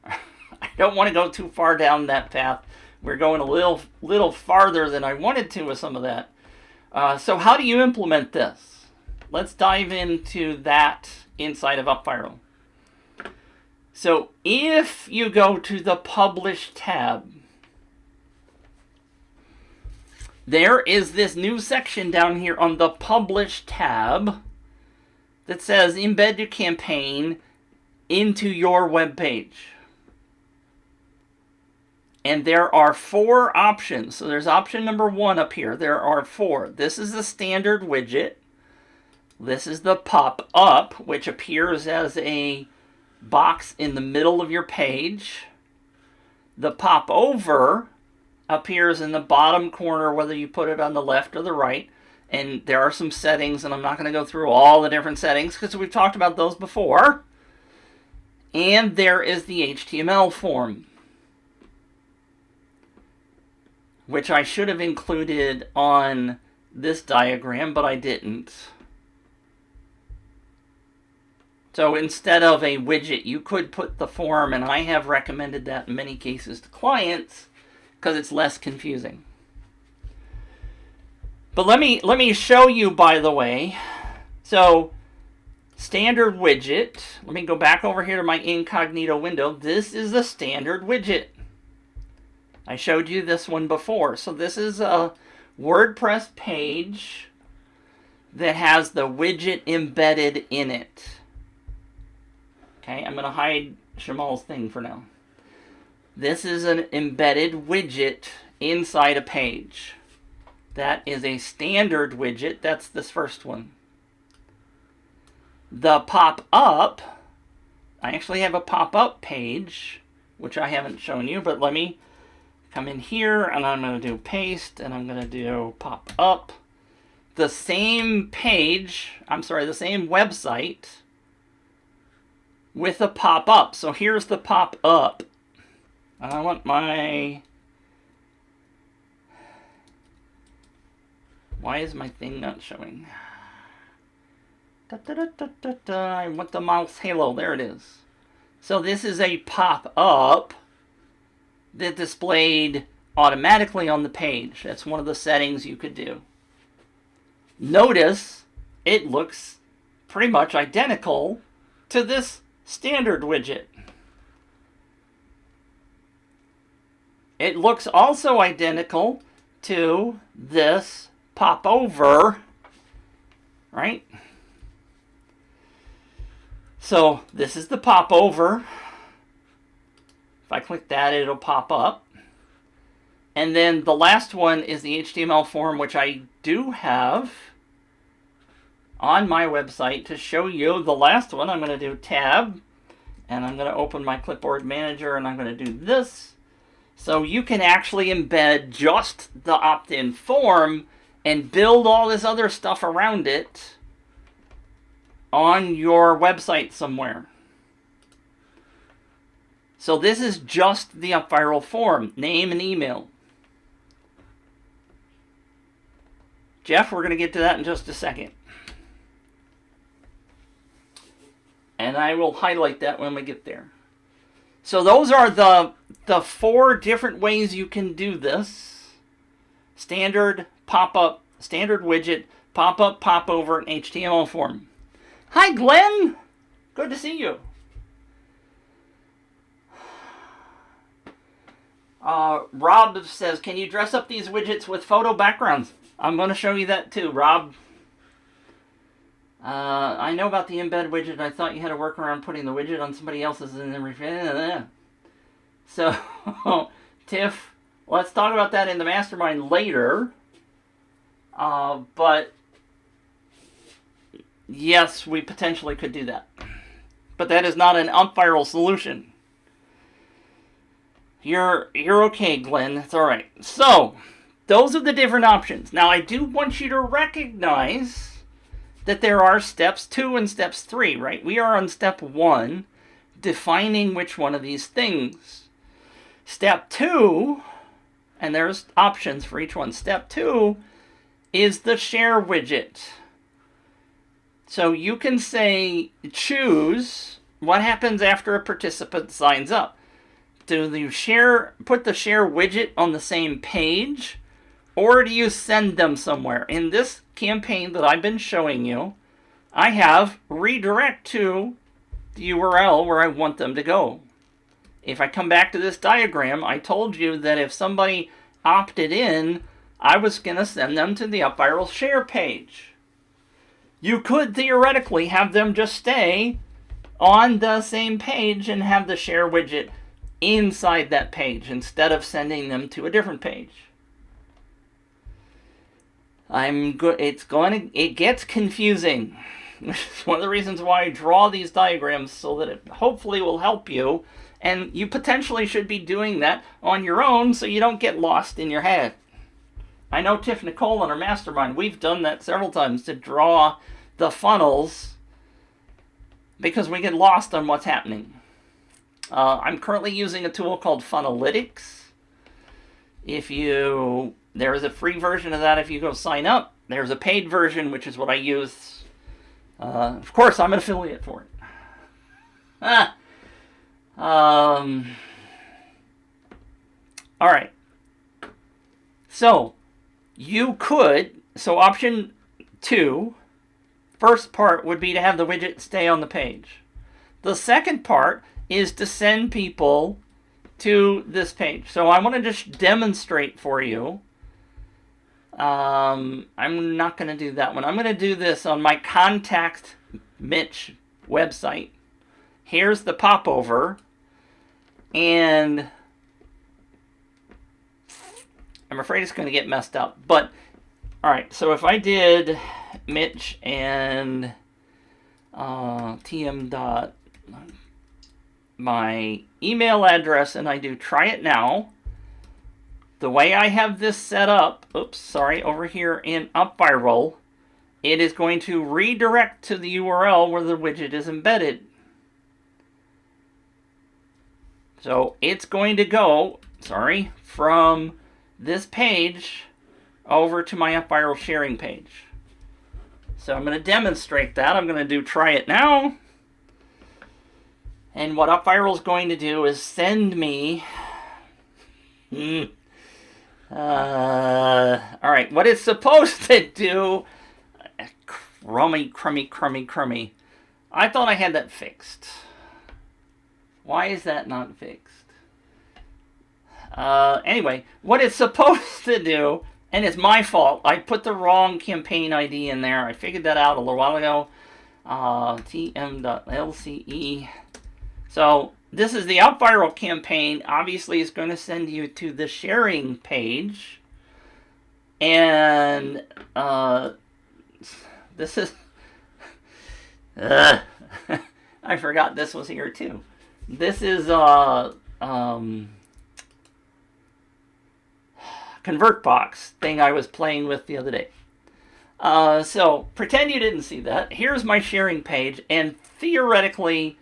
I don't want to go too far down that path. We're going a little farther than I wanted to with some of that. So how do you implement this? Let's dive into that inside of UpViral. So if you go to the Publish tab, there is this new section down here on the Publish tab that says embed your campaign into your web page. And there are 4 options. So there's option number 1 up here. There are 4. This is the standard widget. This is the pop-up, which appears as a box in the middle of your page. The pop-over appears in the bottom corner, whether you put it on the left or the right. And there are some settings, and I'm not going to go through all the different settings because we've talked about those before. And there is the HTML form, which I should have included on this diagram, but I didn't. So instead of a widget, you could put the form, and I have recommended that in many cases to clients because it's less confusing. But let me show you, by the way. So standard widget. Let me go back over here to my incognito window. This is the standard widget. I showed you this one before. So this is a WordPress page that has the widget embedded in it. Okay, I'm going to hide Shamal's thing for now. This is an embedded widget inside a page. That is a standard widget. That's this first one. The pop-up, I actually have a pop-up page, which I haven't shown you, but let me come in here, and I'm going to do paste, and I'm going to do pop-up. the same page, the same website with a pop-up. So here's the pop-up. I want my... Why is my thing not showing? I want the mouse halo. There it is. So this is a pop-up that displayed automatically on the page. That's one of the settings you could do. Notice it looks pretty much identical to this standard widget. It looks also identical to this popover, right? So this is the popover. If I click that, it'll pop up. And then the last one is the HTML form, which I do have on my website to show you. The last one, I'm going to do tab, and I'm going to open my clipboard manager, and I'm going to do this. So you can actually embed just the opt-in form and build all this other stuff around it on your website somewhere. So this is just the UpViral form, name and email. Jeff, we're going to get to that in just a second. And I will highlight that when we get there. So those are the 4 different ways you can do this. Standard, pop-up, standard widget, pop-up, pop-over, and HTML form. Hi, Glenn. Good to see you. Rob says, can you dress up these widgets with photo backgrounds? I'm going to show you that too, Rob. I know about the embed widget. I thought you had to work around putting the widget on somebody else's and then So, Tiff, let's talk about that in the mastermind later. But yes, we potentially could do that. But that is not an UpViral solution. You're okay, Glenn. It's all right. So, those are the different options. Now, I do want you to recognize that there are steps 2 and steps 3, right? We are on step 1, defining which one of these things. Step 2, and there's options for each one. Step 2 is the share widget. So you can say, choose what happens after a participant signs up. Do you put the share widget on the same page, or do you send them somewhere? In this campaign that I've been showing you, I have redirect to the URL where I want them to go. If I come back to this diagram, I told you that if somebody opted in, I was going to send them to the UpViral share page. You could theoretically have them just stay on the same page and have the share widget inside that page instead of sending them to a different page. It gets confusing. It's one of the reasons why I draw these diagrams, so that it hopefully will help you. And you potentially should be doing that on your own so you don't get lost in your head. I know Tiff Nicole in our mastermind, we've done that several times to draw the funnels because we get lost on what's happening. I'm currently using a tool called Funnelytics. There is a free version of that if you go sign up. There's a paid version, which is what I use. Of course, I'm an affiliate for it. All right. So, option 2, first part would be to have the widget stay on the page. The second part is to send people to this page. So I want to just demonstrate for you. I'm not going to do that one. I'm going to do this on my Contact Mitch website. Here's the popover. And I'm afraid it's going to get messed up. But, alright, so if I did Mitch and tm. My email address and I do try it now, the way I have this set up, over here in UpViral, it is going to redirect to the URL where the widget is embedded. So it's going to go, from this page over to my UpViral sharing page. So I'm going to demonstrate that. I'm going to do try it now. And what UpViral is going to do is send me... Alright, what it's supposed to do... Crummy. I thought I had that fixed. Why is that not fixed? Anyway, what it's supposed to do, and it's my fault, I put the wrong campaign ID in there. I figured that out a little while ago. tm.lce. So this is the UpViral campaign. Obviously, it's going to send you to the sharing page. And this is... I forgot this was here too. This is ConvertBox thing I was playing with the other day. So pretend you didn't see that. Here's my sharing page, and theoretically,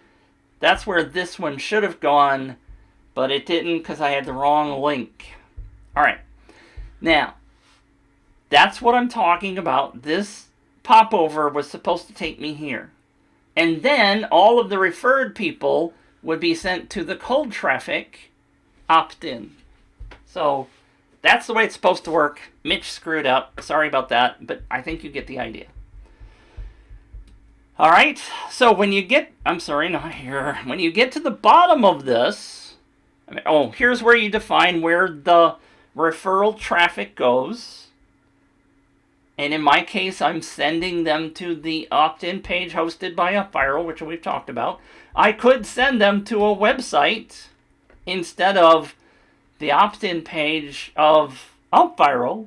that's where this one should have gone, but it didn't because I had the wrong link. All right. Now, that's what I'm talking about. This popover was supposed to take me here. And then all of the referred people would be sent to the cold traffic opt-in. So that's the way it's supposed to work. Mitch screwed up. Sorry about that, but I think you get the idea. All right, so when you get, when you get to the bottom of this, here's where you define where the referral traffic goes. And in my case, I'm sending them to the opt-in page hosted by UpViral, which we've talked about. I could send them to a website instead of the opt-in page of UpViral.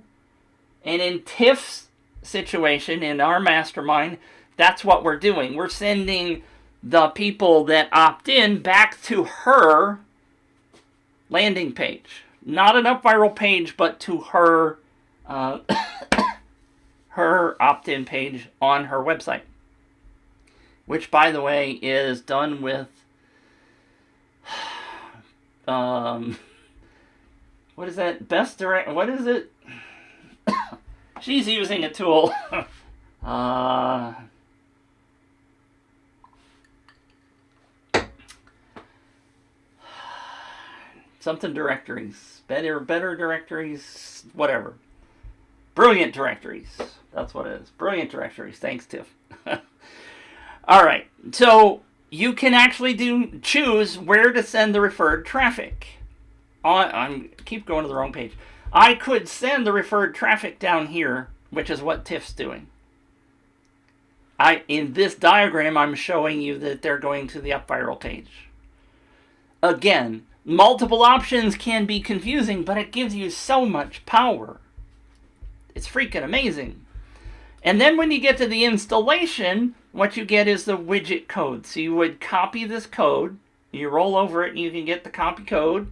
And in Tiff's situation, in our mastermind, that's what we're doing. We're sending the people that opt in back to her landing page. Not an UpViral page, but to her her opt-in page on her website. Which, by the way, is done with what is that? What is it? She's using a tool. Something directories. Better directories. Whatever. Brilliant directories. That's what it is. Brilliant directories. Thanks, Tiff. All right. So you can actually choose where to send the referred traffic. I keep going to the wrong page. I could send the referred traffic down here, which is what Tiff's doing. In this diagram, I'm showing you that they're going to the UpViral page. Again, multiple options can be confusing, but it gives you so much power. It's freaking amazing. And then when you get to the installation, what you get is the widget code. So you would copy this code, you roll over it, and you can get the copy code.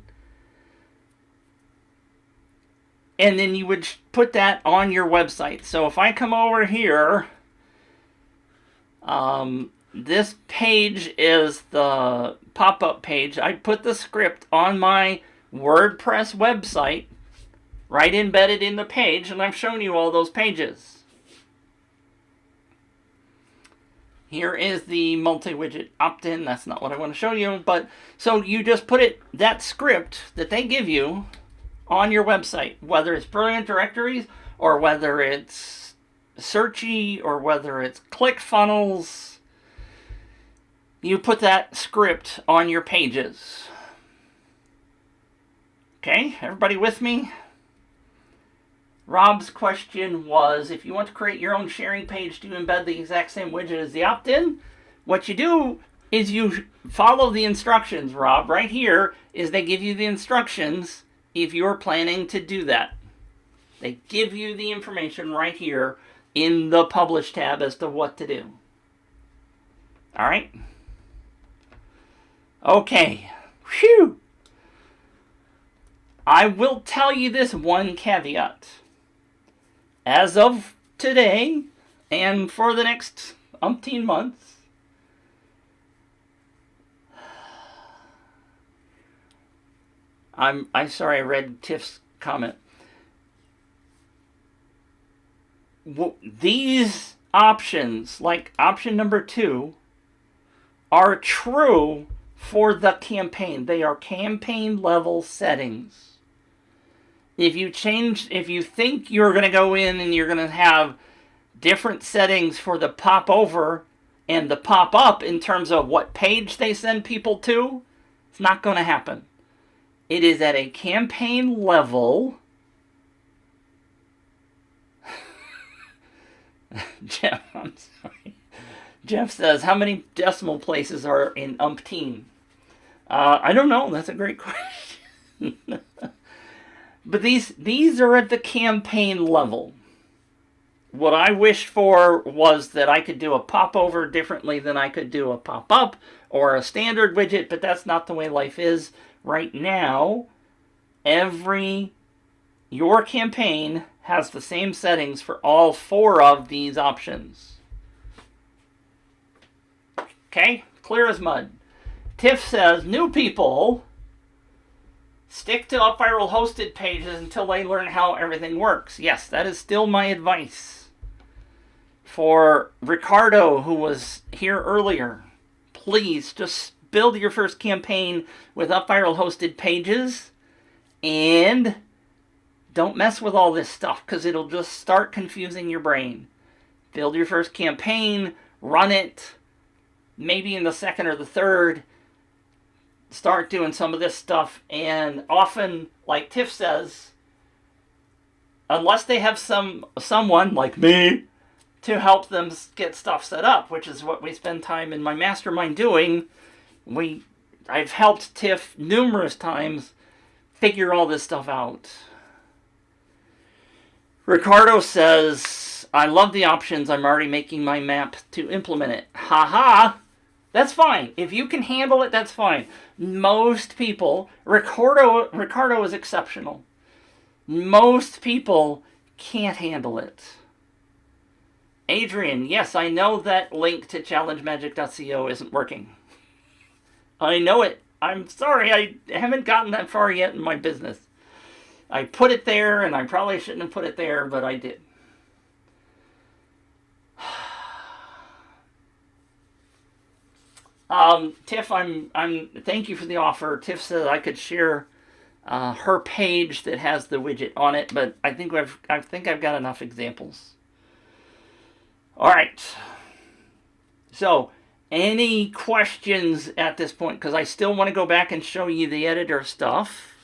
And then you would put that on your website. So if I come over here, this page is the pop-up page. I put the script on my WordPress website, right embedded in the page, and I've shown you all those pages. Here is the multi-widget opt-in. That's not what I want to show you, but so you just put that script that they give you on your website, whether it's Brilliant Directories or whether it's Searchy or whether it's ClickFunnels. You put that script on your pages. Okay, everybody with me? Rob's question was, if you want to create your own sharing page, do you embed the exact same widget as the opt-in? What you do is you follow the instructions, Rob. Right here is they give you the instructions if you're planning to do that. They give you the information right here in the Publish tab as to what to do. All right? Okay. Phew! I will tell you this one caveat. As of today, And for the next umpteen months, I'm sorry, I read Tiff's comment. These options, like option number 2, are true for the campaign. They are campaign level settings. If you think you're going to go in and you're going to have different settings for the pop over and the pop up in terms of what page they send people to, it's not going to happen. It is at a campaign level. Jeff, I'm sorry. Jeff says, how many decimal places are in umpteen? I don't know. That's a great question. But these are at the campaign level. What I wished for was that I could do a pop-over differently than I could do a pop-up or a standard widget, but that's not the way life is right now. Your campaign has the same settings for all 4 of these options. Okay? Clear as mud. Tiff says, new people stick to UpViral hosted pages until they learn how everything works. Yes, that is still my advice. For Ricardo, who was here earlier, please just build your first campaign with UpViral hosted pages and don't mess with all this stuff because it'll just start confusing your brain. Build your first campaign, run it, maybe in the second or the third, start doing some of this stuff, and often, like Tiff says, unless they have someone like me to help them get stuff set up, which is what we spend time in my mastermind doing, I've helped Tiff numerous times figure all this stuff out. Ricardo says, I love the options. I'm already making my map to implement it. Haha. That's fine. If you can handle it, that's fine. Most people, Ricardo is exceptional. Most people can't handle it. Adrian, yes, I know that link to challengemagik.co isn't working. I know it. I'm sorry, I haven't gotten that far yet in my business. I put it there, and I probably shouldn't have put it there, but I did. Tiff, thank you for the offer. Tiff said I could share her page that has the widget on it, but I think I've got enough examples. All right. So, any questions at this point? Because I still want to go back and show you the editor stuff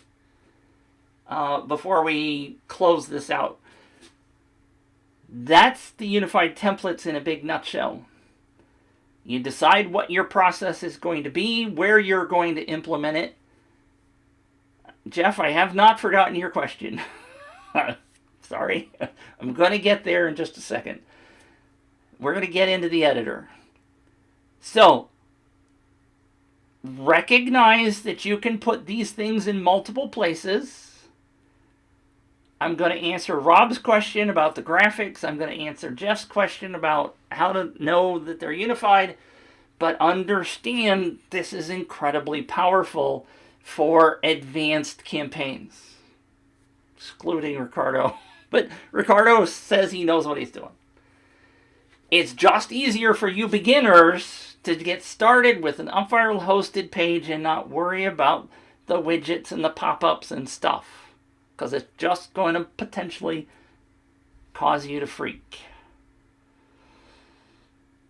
before we close this out. That's the unified templates in a big nutshell. You decide what your process is going to be, where you're going to implement it. Jeff, I have not forgotten your question. Sorry. I'm going to get there in just a second. We're going to get into the editor. So, recognize that you can put these things in multiple places. I'm going to answer Rob's question about the graphics. I'm going to answer Jeff's question about how to know that they're unified. But understand this is incredibly powerful for advanced campaigns. Excluding Ricardo. But Ricardo says he knows what he's doing. It's just easier for you beginners to get started with an UpViral hosted page and not worry about the widgets and the pop-ups and stuff. Because it's just going to potentially cause you to freak.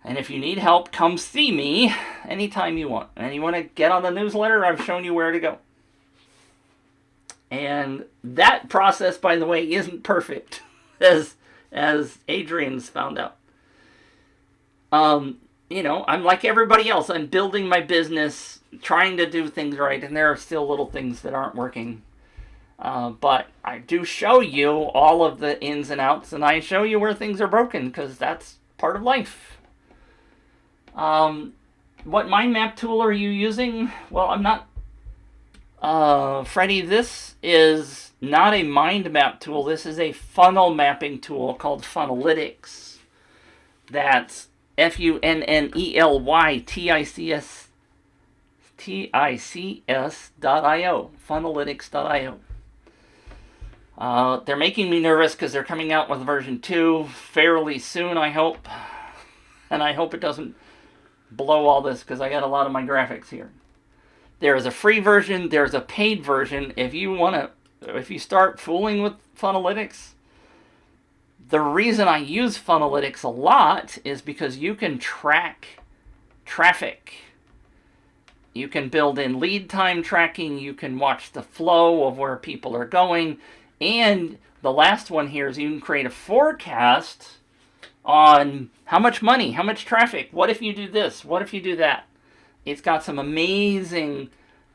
And if you need help, come see me anytime you want. And you want to get on the newsletter, I've shown you where to go. And that process, by the way, isn't perfect, as Adrian's found out. I'm like everybody else. I'm building my business, trying to do things right, and there are still little things that aren't working. But I do show you all of the ins and outs, and I show you where things are broken, because that's part of life. What mind map tool are you using? Well, I'm not... Freddie, this is not a mind map tool. This is a funnel mapping tool called Funnelytics. That's funnelytics.io, funnelytics.io. They're making me nervous because they're coming out with version 2 fairly soon, I hope. And I hope it doesn't blow all this because I got a lot of my graphics here. There is a free version, there's a paid version. If you start fooling with Funnelytics, the reason I use Funnelytics a lot is because you can track traffic. You can build in lead time tracking, you can watch the flow of where people are going, and the last one here is you can create a forecast on how much money, how much traffic, what if you do this, what if you do that. It's got some amazing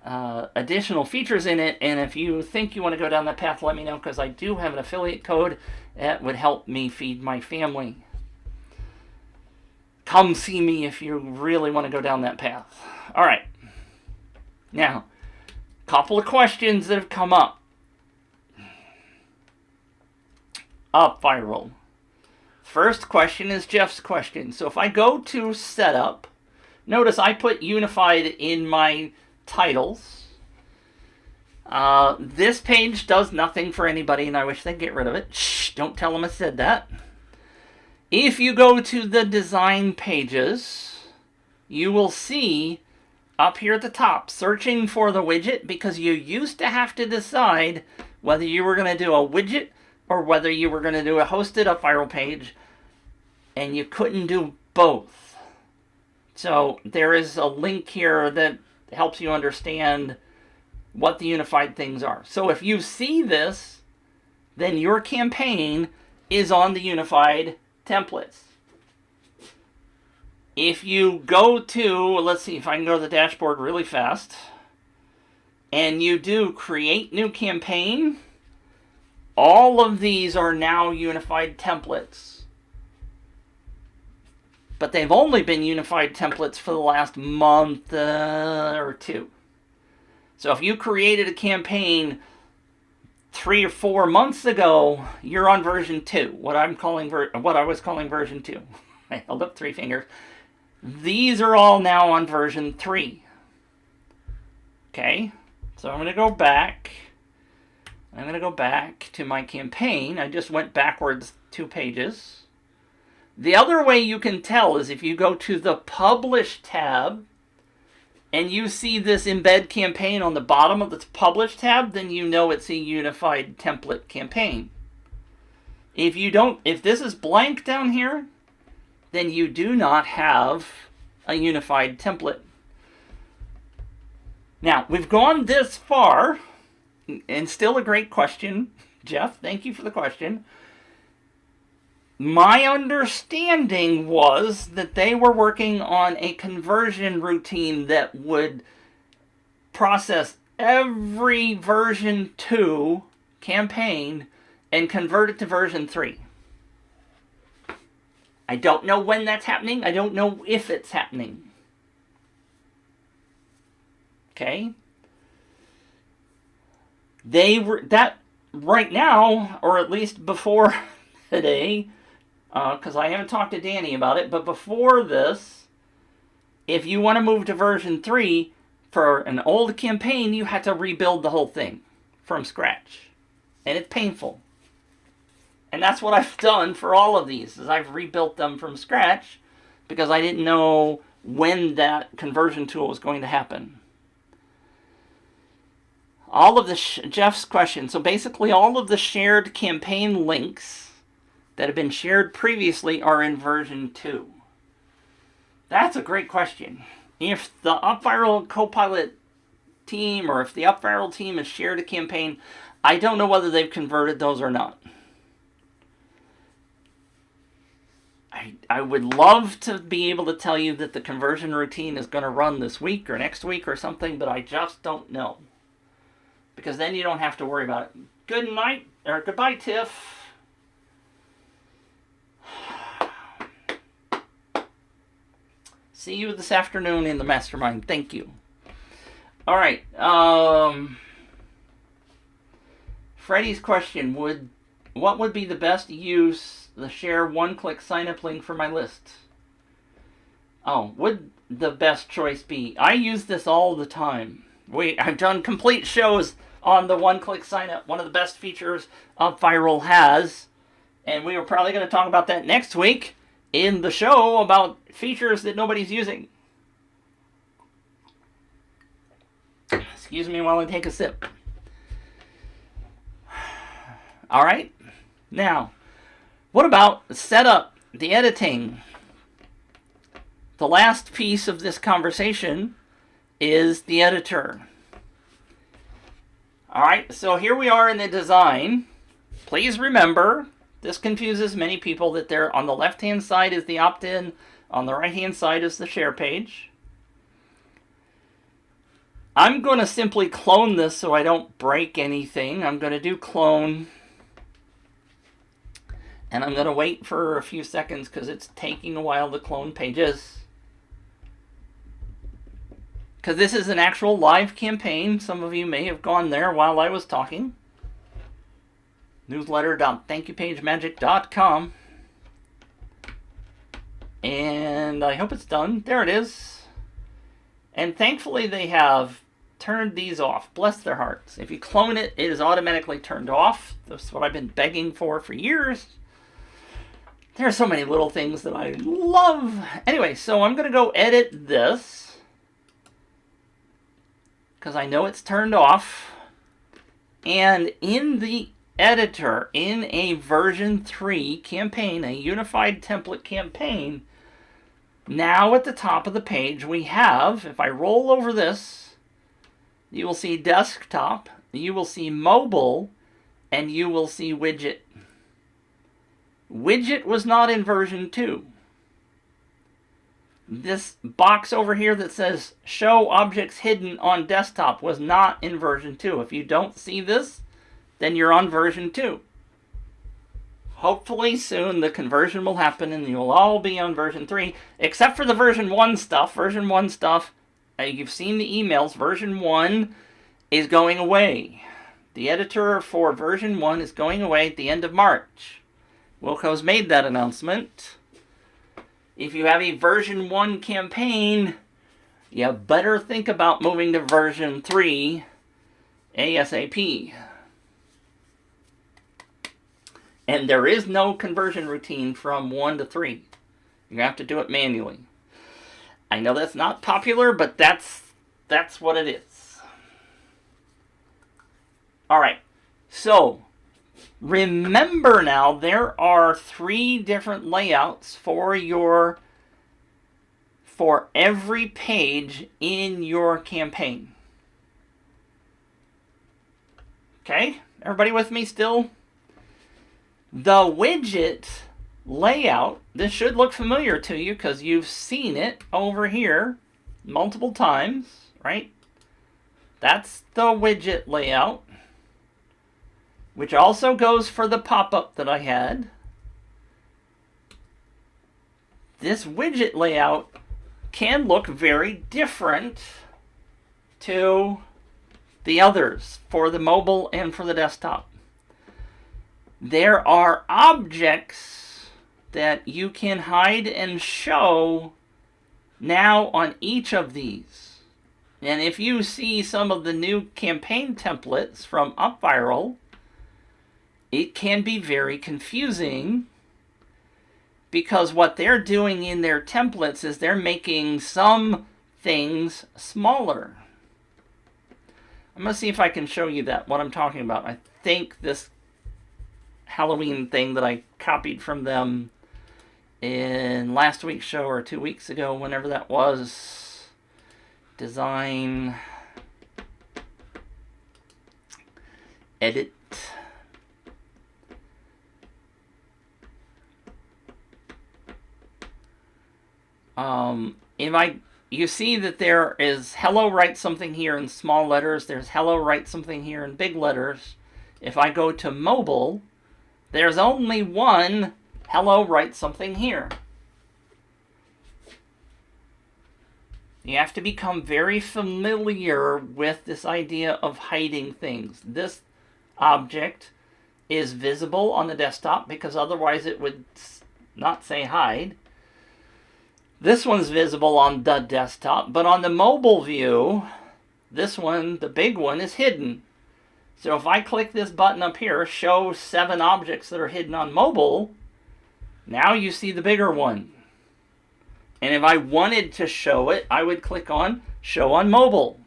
additional features in it, and if you think you want to go down that path, let me know, because I do have an affiliate code that would help me feed my family. Come see me if you really want to go down that path. All right. Now, a couple of questions that have come up. UpViral. First question is Jeff's question. So if I go to Setup, notice I put Unified in my titles. This page does nothing for anybody, and I wish they'd get rid of it. Shh, don't tell them I said that. If you go to the design pages, you will see up here at the top, searching for the widget, because you used to have to decide whether you were going to do a widget or whether you were going to do a hosted UpViral page, and you couldn't do both. So there is a link here that helps you understand what the unified things are. So if you see this, then your campaign is on the unified templates. If you go to, let's see if I can go to the dashboard really fast, and you do create new campaign, all of these are now unified templates. But they've only been unified templates for the last month or two. So if you created a campaign 3 or 4 months ago, you're on version 2. What I was calling version 2. I held up 3 fingers. These are all now on version 3. Okay, so I'm going to go back. I'm going to go back to my campaign. I just went backwards 2 pages. The other way you can tell is if you go to the Publish tab and you see this embed campaign on the bottom of the Publish tab, then you know it's a unified template campaign. If this is blank down here, then you do not have a unified template. Now, we've gone this far, and still a great question, Jeff. Thank you for the question. My understanding was that they were working on a conversion routine that would process every version 2 campaign and convert it to version 3. I don't know when that's happening. I don't know if it's happening. Okay? They were, that right now, or at least before today, because I haven't talked to Danny about it, but before this, if you want to move to version 3, for an old campaign, you had to rebuild the whole thing from scratch. And it's painful. And that's what I've done for all of these, is I've rebuilt them from scratch because I didn't know when that conversion tool was going to happen. All of the Jeff's question. So basically all of the shared campaign links that have been shared previously are in version 2. That's a great question. If the UpViral Copilot team or if the UpViral team has shared a campaign, I don't know whether they've converted those or not. I would love to be able to tell you that the conversion routine is going to run this week or next week or something, but I just don't know. Because then you don't have to worry about it. Good night, or goodbye, Tiff. See you this afternoon in the mastermind. Thank you. All right. Freddie's question: Would what would be the best use, the share one-click sign-up link for my list? Oh, would the best choice be? I use this all the time. I've done complete shows on the one-click sign-up, one of the best features UpViral has. And we were probably going to talk about that next week in the show about features that nobody's using. Excuse me while I take a sip. All right. Now, what about setup, the editing? The last piece of this conversation is the editor. All right, so here we are in the design. Please remember, this confuses many people that they're on the left-hand side is the opt-in, on the right-hand side is the share page. I'm going to simply clone this so I don't break anything. I'm going to do clone. And I'm going to wait for a few seconds because it's taking a while to clone pages. Because this is an actual live campaign. Some of you may have gone there while I was talking. Newsletter.thankyouPageMagic.com. And I hope it's done. There it is. And thankfully they have turned these off. Bless their hearts. If you clone it, it is automatically turned off. That's what I've been begging for years. There are so many little things that I love. Anyway, so I'm going to go edit this. Because I know it's turned off. And in the editor, in a version 3 campaign, a unified template campaign, now at the top of the page we have, if I roll over this, you will see desktop, you will see mobile, and you will see widget. Widget was not in version 2. This box over here that says show objects hidden on desktop was not in version 2. If you don't see this, then you're on version 2. Hopefully soon the conversion will happen and you'll all be on version 3, except for the version 1 stuff. Version 1 stuff, you've seen the emails. Version 1 is going away. The editor for version 1 is going away at the end of March. Wilco's made that announcement. If you have a version 1 campaign, you better think about moving to version 3 ASAP. And there is no conversion routine from 1 to 3. You have to do it manually. I know that's not popular, but that's what it is. All right. So, remember now, there are 3 different layouts for every page in your campaign. Okay? Everybody with me still? The widget layout, this should look familiar to you because you've seen it over here multiple times, right? That's the widget layout, which also goes for the pop-up that I had. This widget layout can look very different to the others for the mobile and for the desktop. There are objects that you can hide and show now on each of these. And if you see some of the new campaign templates from UpViral, it can be very confusing because what they're doing in their templates is they're making some things smaller. I'm going to see if I can show you what I'm talking about. I think this Halloween thing that I copied from them in last week's show or 2 weeks ago, whenever that was. Design, edit. You see that there is hello, write something here in small letters. There's hello, write something here in big letters. If I go to mobile, there's only one hello, write something here. You have to become very familiar with this idea of hiding things. This object is visible on the desktop because otherwise it would not say hide. This one's visible on the desktop, but on the mobile view, this one, the big one, is hidden. So if I click this button up here, show 7 objects that are hidden on mobile, now you see the bigger one. And if I wanted to show it, I would click on Show on Mobile.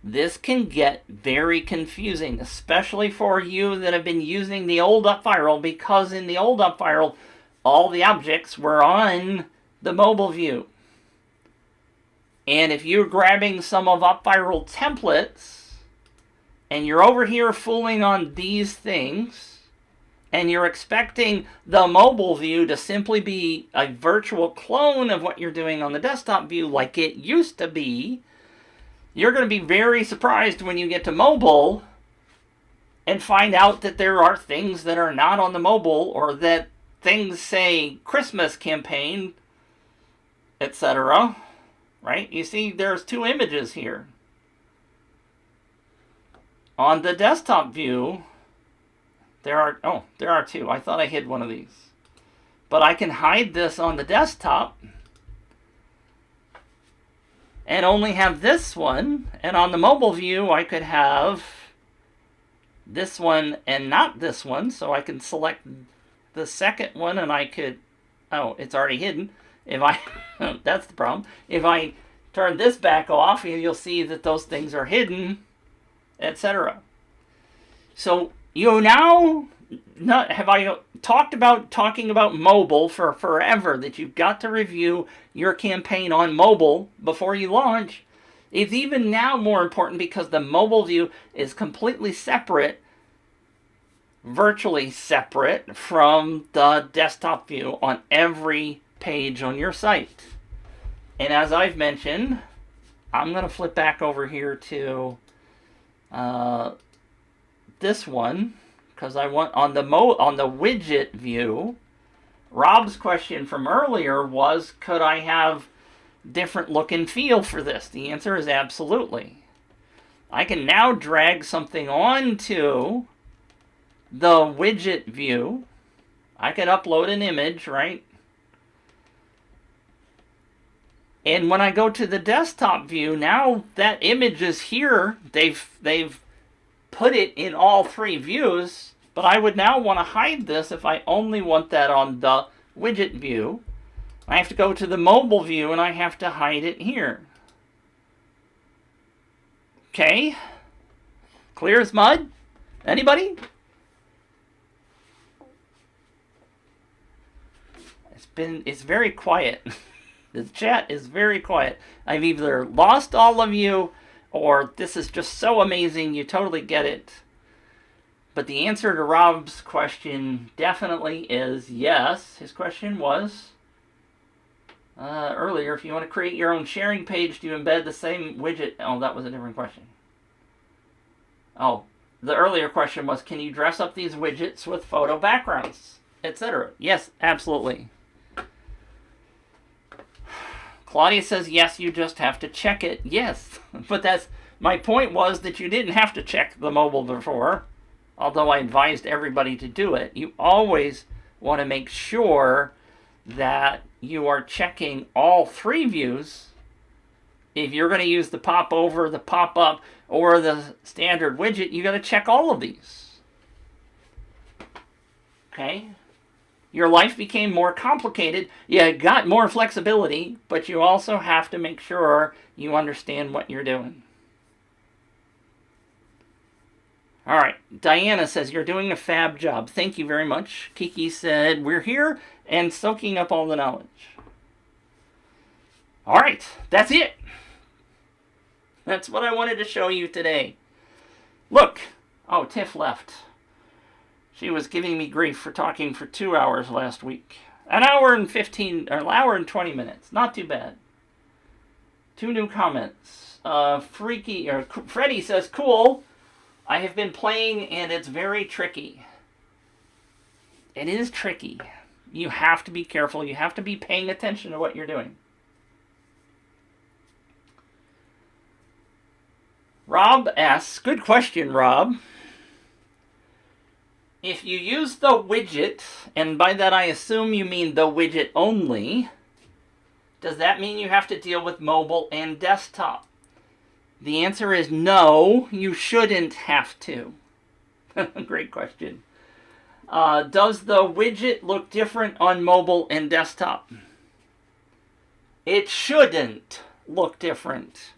This can get very confusing, especially for you that have been using the old UpViral, because in the old UpViral, all the objects were on the mobile view. And if you're grabbing some of UpViral templates, and you're over here fooling on these things, and you're expecting the mobile view to simply be a virtual clone of what you're doing on the desktop view like it used to be, you're going to be very surprised when you get to mobile and find out that there are things that are not on the mobile, or that things say Christmas campaign, etc. Right? You see, there's 2 images here. On the desktop view, there are 2. I thought I hid one of these. But I can hide this on the desktop and only have this one. And on the mobile view, I could have this one and not this one. So I can select the second one, and I could... Oh, it's already hidden. If I... That's the problem. If I turn this back off, you'll see that those things are hidden, etc. So you now... have I talking about mobile for forever, that you've got to review your campaign on mobile before you launch. It's even now more important because the mobile view is completely separate, virtually separate from the desktop view on every page on your site. And as I've mentioned, I'm going to flip back over here to this one, because I want on the widget view. Rob's question from earlier was, could I have different look and feel for this? The answer is absolutely. I can now drag something onto the widget view. I could upload an image, right? And when I go to the desktop view, now that image is here. They've put it in all 3 views, but I would now want to hide this if I only want that on the widget view. I have to go to the mobile view and I have to hide it here. Okay? Clear as mud? Anybody? It's very quiet. The chat is very quiet. I've either lost all of you, or this is just so amazing you totally get it. But the answer to Rob's question definitely is yes. His question was earlier, if you want to create your own sharing page, do you embed the same widget? Oh, that was a different question. Oh, the earlier question was, can you dress up these widgets with photo backgrounds, etc.? Yes, absolutely. Claudia says, yes, you just have to check it. Yes, but that's my point, was that you didn't have to check the mobile before, although I advised everybody to do it. You always want to make sure that you are checking all 3 views. If you're going to use the pop over, the pop up, or the standard widget, you got to check all of these. Okay? Your life became more complicated. You got more flexibility, but you also have to make sure you understand what you're doing. All right. Diana says, you're doing a fab job. Thank you very much. Kiki said, we're here and soaking up all the knowledge. All right. That's it. That's what I wanted to show you today. Look. Oh, Tiff left. She was giving me grief for talking for 2 hours last week. An hour and 20 minutes. Not too bad. 2 new comments. Freddie says, cool. I have been playing and it's very tricky. It is tricky. You have to be careful. You have to be paying attention to what you're doing. Rob asks, good question, Rob. if you use the widget, and by that I assume you mean the widget only, does that mean you have to deal with mobile and desktop? The answer is no, you shouldn't have to. Great question. Does the widget look different on mobile and desktop? It shouldn't look different.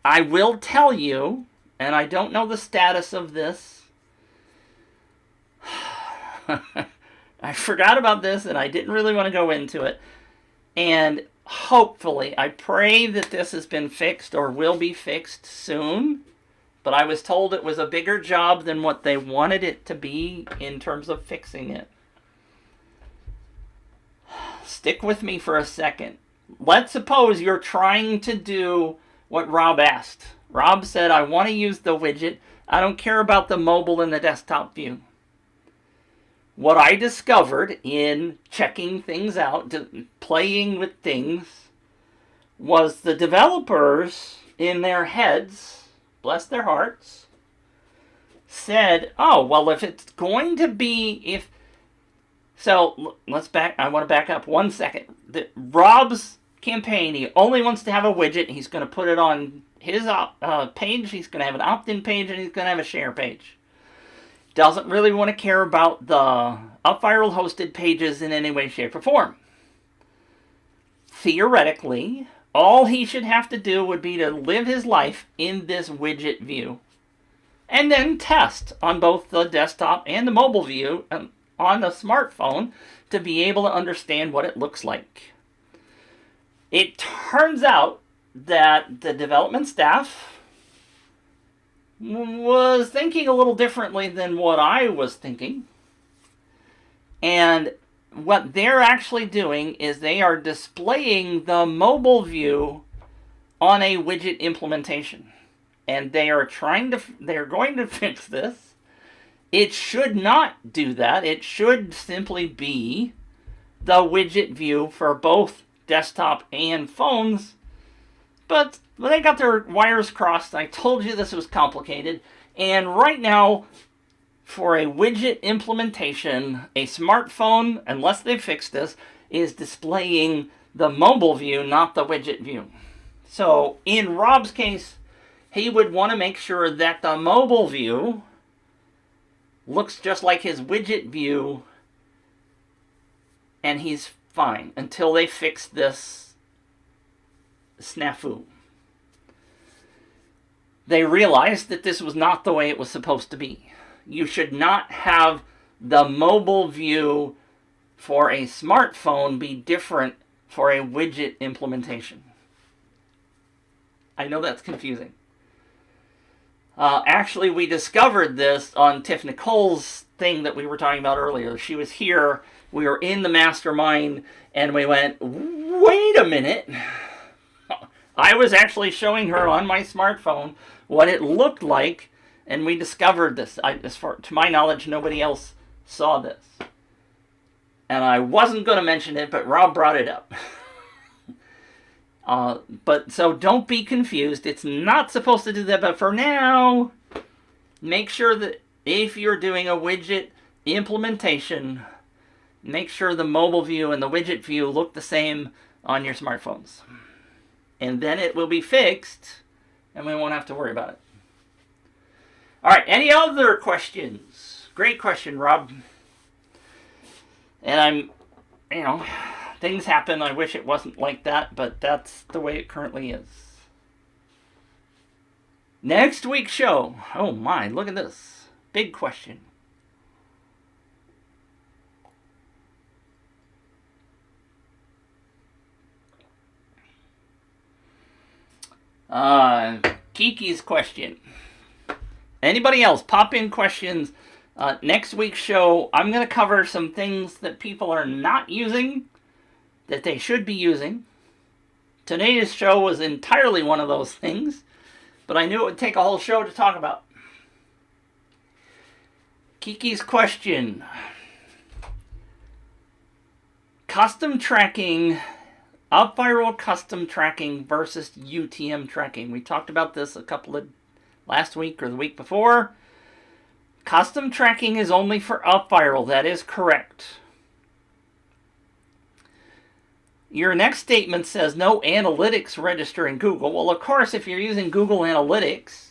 I will tell you, and I don't know the status of this. I forgot about this and I didn't really want to go into it. And hopefully, I pray that this has been fixed or will be fixed soon. But I was told it was a bigger job than what they wanted it to be in terms of fixing it. Stick with me for a second. Let's suppose you're trying to do what Rob asked. Rob said, I want to use the widget. I don't care about the mobile and the desktop view. What I discovered in checking things out, playing with things, was the developers in their heads, bless their hearts, said, oh, well, if it's going to be, so I want to back up 1 second. Rob's campaign, he only wants to have a widget. He's going to put it on his page. He's going to have an opt-in page, and he's going to have a share page. Doesn't really want to care about the UpViral hosted pages in any way, shape, or form. Theoretically, all he should have to do would be to live his life in this widget view. And then test on both the desktop and the mobile view on the smartphone to be able to understand what it looks like. It turns out that the development staff was thinking a little differently than what I was thinking. And what they're actually doing is they are displaying the mobile view on a widget implementation. And they're going to fix this. It should not do that. It should simply be the widget view for both desktop and phones. But they got their wires crossed. I told you this was complicated. And right now, for a widget implementation, a smartphone, unless they fix this, is displaying the mobile view, not the widget view. So in Rob's case, he would want to make sure that the mobile view looks just like his widget view, and he's fine until they fix this snafu. They realized that this was not the way it was supposed to be. You should not have the mobile view for a smartphone be different for a widget implementation. I know that's confusing. Actually, we discovered this on Tiff Nicole's thing that we were talking about earlier. She was here, we were in the mastermind, and we went, wait a minute. I was actually showing her on my smartphone what it looked like, and we discovered this. To my knowledge, nobody else saw this. And I wasn't going to mention it, but Rob brought it up. So don't be confused. It's not supposed to do that, but for now, make sure that if you're doing a widget implementation, make sure the mobile view and the widget view look the same on your smartphones. And then it will be fixed, and we won't have to worry about it. All right, any other questions? Great question, Rob. And things happen. I wish it wasn't like that, but that's the way it currently is. Next week's show. Oh my, look at this. Big question. Kiki's question. Anybody else? Pop in questions. Next week's show, I'm going to cover some things that people are not using that they should be using. Today's show was entirely one of those things, but I knew it would take a whole show to talk about. Kiki's question. Custom tracking, UpViral custom tracking versus UTM tracking. We talked about this last week or the week before. Custom tracking is only for UpViral. That is correct. Your next statement says no analytics register in Google. Well, of course, if you're using Google Analytics,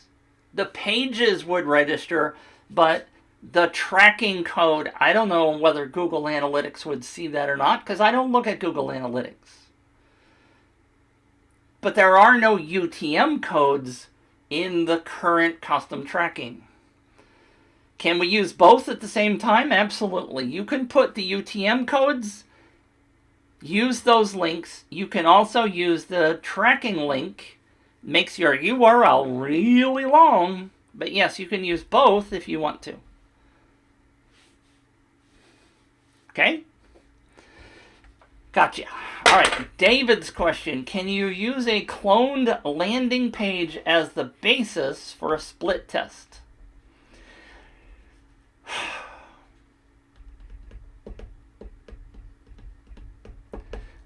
the pages would register, but the tracking code, I don't know whether Google Analytics would see that or not, because I don't look at Google Analytics. But there are no UTM codes in the current custom tracking. Can we use both at the same time? Absolutely. You can put the UTM codes, use those links. You can also use the tracking link. Makes your URL really long. But yes, you can use both if you want to. Okay? Gotcha. All right, David's question. Can you use a cloned landing page as the basis for a split test?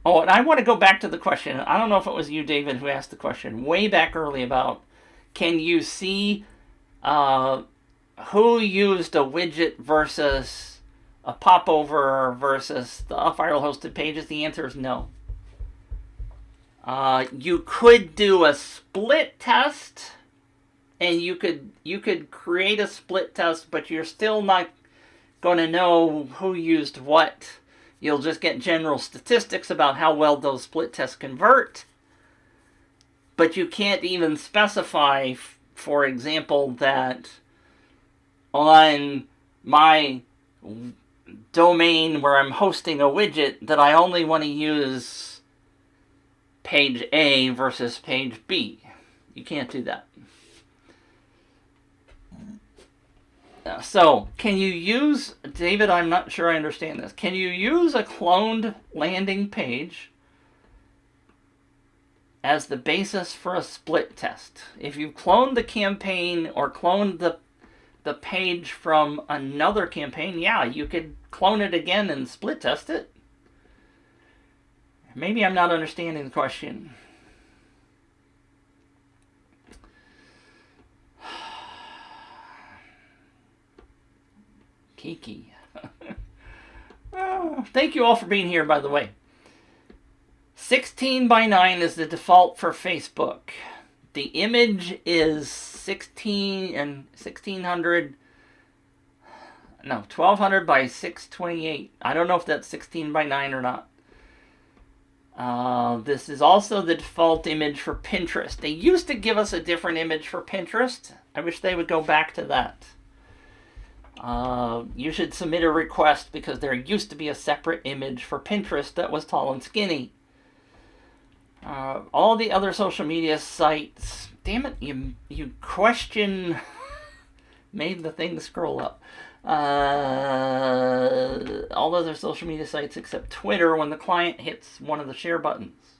Oh, and I want to go back to the question. I don't know if it was you, David, who asked the question way back early about, can you see who used a widget versus a popover versus the UpViral hosted pages? The answer is no. You could do a split test, and you could create a split test, but you're still not going to know who used what. You'll just get general statistics about how well those split tests convert. But you can't even specify, for example, that on my domain where I'm hosting a widget that I only want to use page A versus page B. You can't do that. So, can you use, David, I'm not sure I understand this. Can you use a cloned landing page as the basis for a split test? If you cloned the campaign or cloned the page from another campaign, yeah, you could clone it again and split test it. Maybe I'm not understanding the question. Kiki. Oh, thank you all for being here, by the way. 16 by 9 is the default for Facebook. The image is 1200 by 628. I don't know if that's 16 by 9 or not. This is also the default image for Pinterest. They used to give us a different image for Pinterest. I wish they would go back to that. You should submit a request because there used to be a separate image for Pinterest that was tall and skinny. All the other social media sites, damn it, you question made the thing scroll up. All other social media sites except Twitter when the client hits one of the share buttons.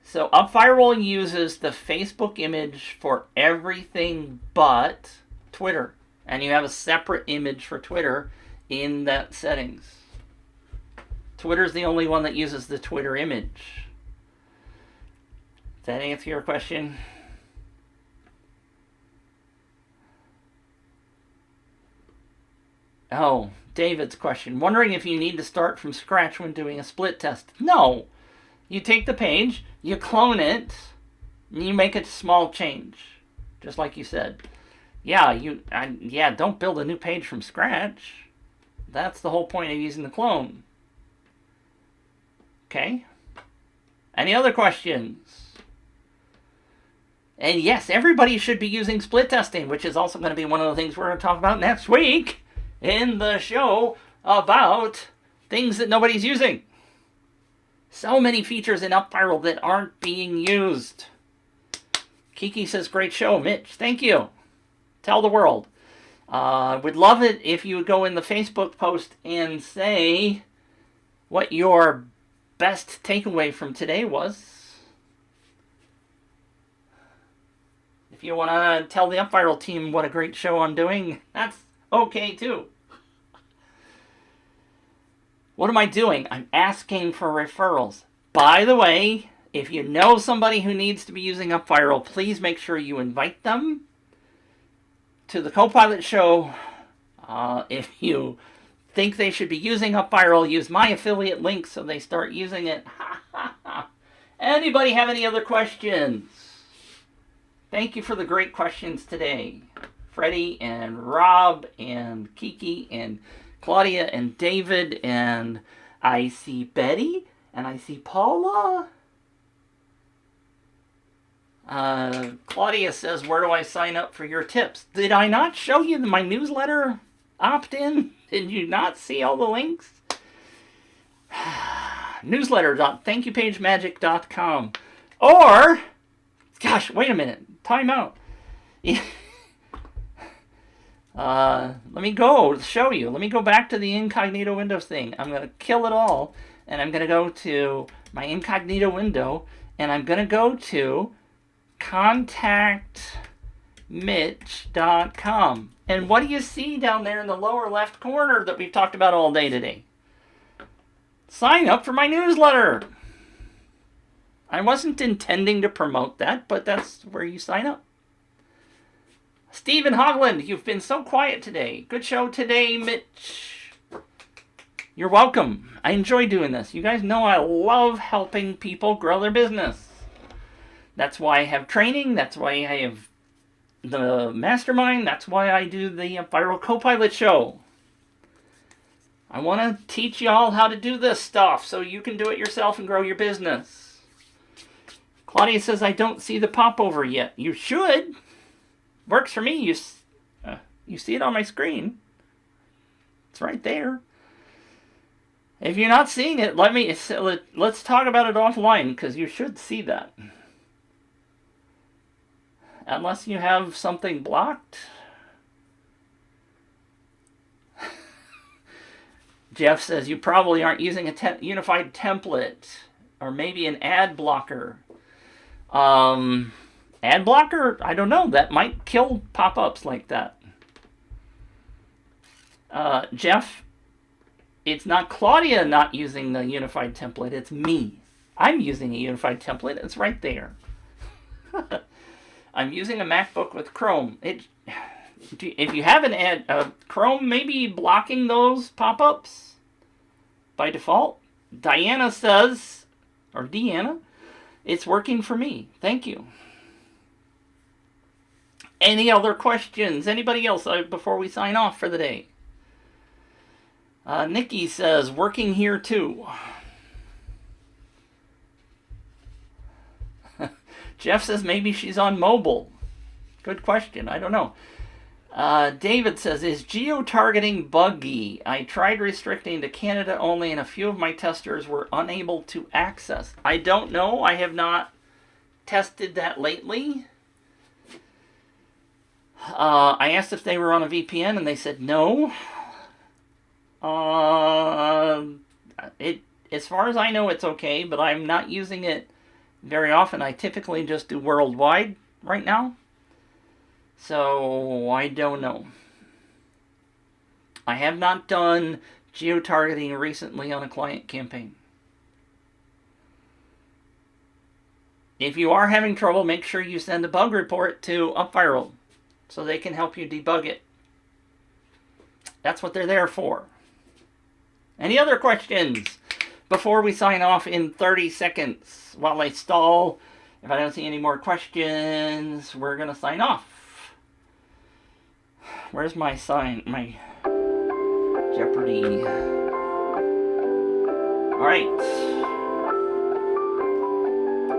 So UpViral uses the Facebook image for everything but Twitter. And you have a separate image for Twitter in that settings. Twitter's the only one that uses the Twitter image. Does that answer your question? Oh, David's question. Wondering if you need to start from scratch when doing a split test. No. You take the page, you clone it, and you make a small change. Just like you said. Yeah, don't build a new page from scratch. That's the whole point of using the clone. Okay? Any other questions? And yes, everybody should be using split testing, which is also going to be one of the things we're going to talk about next week in the show about things that nobody's using. So many features in UpViral that aren't being used. Kiki says, great show, Mitch. Thank you. Tell the world. Would love it if you would go in the Facebook post and say what your best takeaway from today was. If you want to tell the UpViral team what a great show I'm doing, that's okay too. What am I doing? I'm asking for referrals. By the way, if you know somebody who needs to be using UpViral, please make sure you invite them. to the Copilot Show. If you think they should be using UpViral, use my affiliate link so they start using it. Anybody have any other questions? Thank you for the great questions today. Freddie and Rob and Kiki and Claudia and David, and I see Betty and I see Paula. Claudia says, where do I sign up for your tips? Did I not show you my newsletter opt-in? Did you not see all the links? Newsletter.thankyouPageMagic.com. Or, gosh, wait a minute. Time out. Let me go show you. Let me go back to the incognito windows thing. I'm going to kill it all, and I'm going to go to my incognito window, and I'm going to go to contactmitch.com. And what do you see down there in the lower left corner that we've talked about all day today? Sign up for my newsletter. I wasn't intending to promote that, but that's where you sign up. Stephen Hogland, you've been so quiet today. Good show today, Mitch. You're welcome. I enjoy doing this. You guys know I love helping people grow their business. That's why I have training. That's why I have the mastermind. That's why I do the UpViral Copilot Show. I want to teach y'all how to do this stuff so you can do it yourself and grow your business. Claudia says, I don't see the popover yet. You should. Works for me. You see it on my screen. It's right there. If you're not seeing it, let's talk about it offline, because you should see that. Unless you have something blocked. Jeff says you probably aren't using a unified template, or maybe an ad blocker. Ad blocker? I don't know. That might kill pop-ups like that. Jeff, it's not Claudia not using the unified template. It's me. I'm using a unified template. It's right there. I'm using a MacBook with Chrome. If you have an ad, Chrome may be blocking those pop-ups by default. Diana says, or Deanna, it's working for me. Thank you. Any other questions? Anybody else before we sign off for the day? Nikki says, working here too. Jeff says maybe she's on mobile. Good question. I don't know. David says, is geo-targeting buggy? I tried restricting to Canada only, and a few of my testers were unable to access. I don't know. I have not tested that lately. I asked if they were on a VPN, and they said no. As far as I know, it's okay, but I'm not using it very often. I typically just do worldwide right now. So, I don't know. I have not done geo-targeting recently on a client campaign. If you are having trouble, make sure you send a bug report to UpViral so they can help you debug it. That's what they're there for. Any other questions before we sign off in 30 seconds? While I stall, if I don't see any more questions, we're going to sign off. Where's my sign? My Jeopardy. Alright.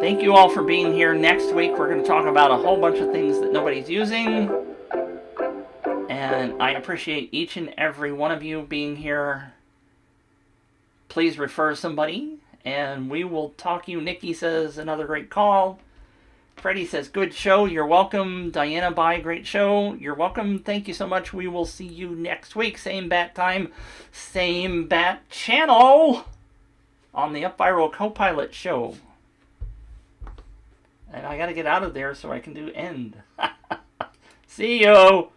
Thank you all for being here. Next week, we're going to talk about a whole bunch of things that nobody's using. And I appreciate each and every one of you being here. Please refer somebody, and we will talk you. Nikki says, another great call. Freddie says, good show. You're welcome. Diana, bye. Great show. You're welcome. Thank you so much. We will see you next week. Same bat time, same bat channel on the UpViral Copilot Show. And I got to get out of there so I can do end. See you.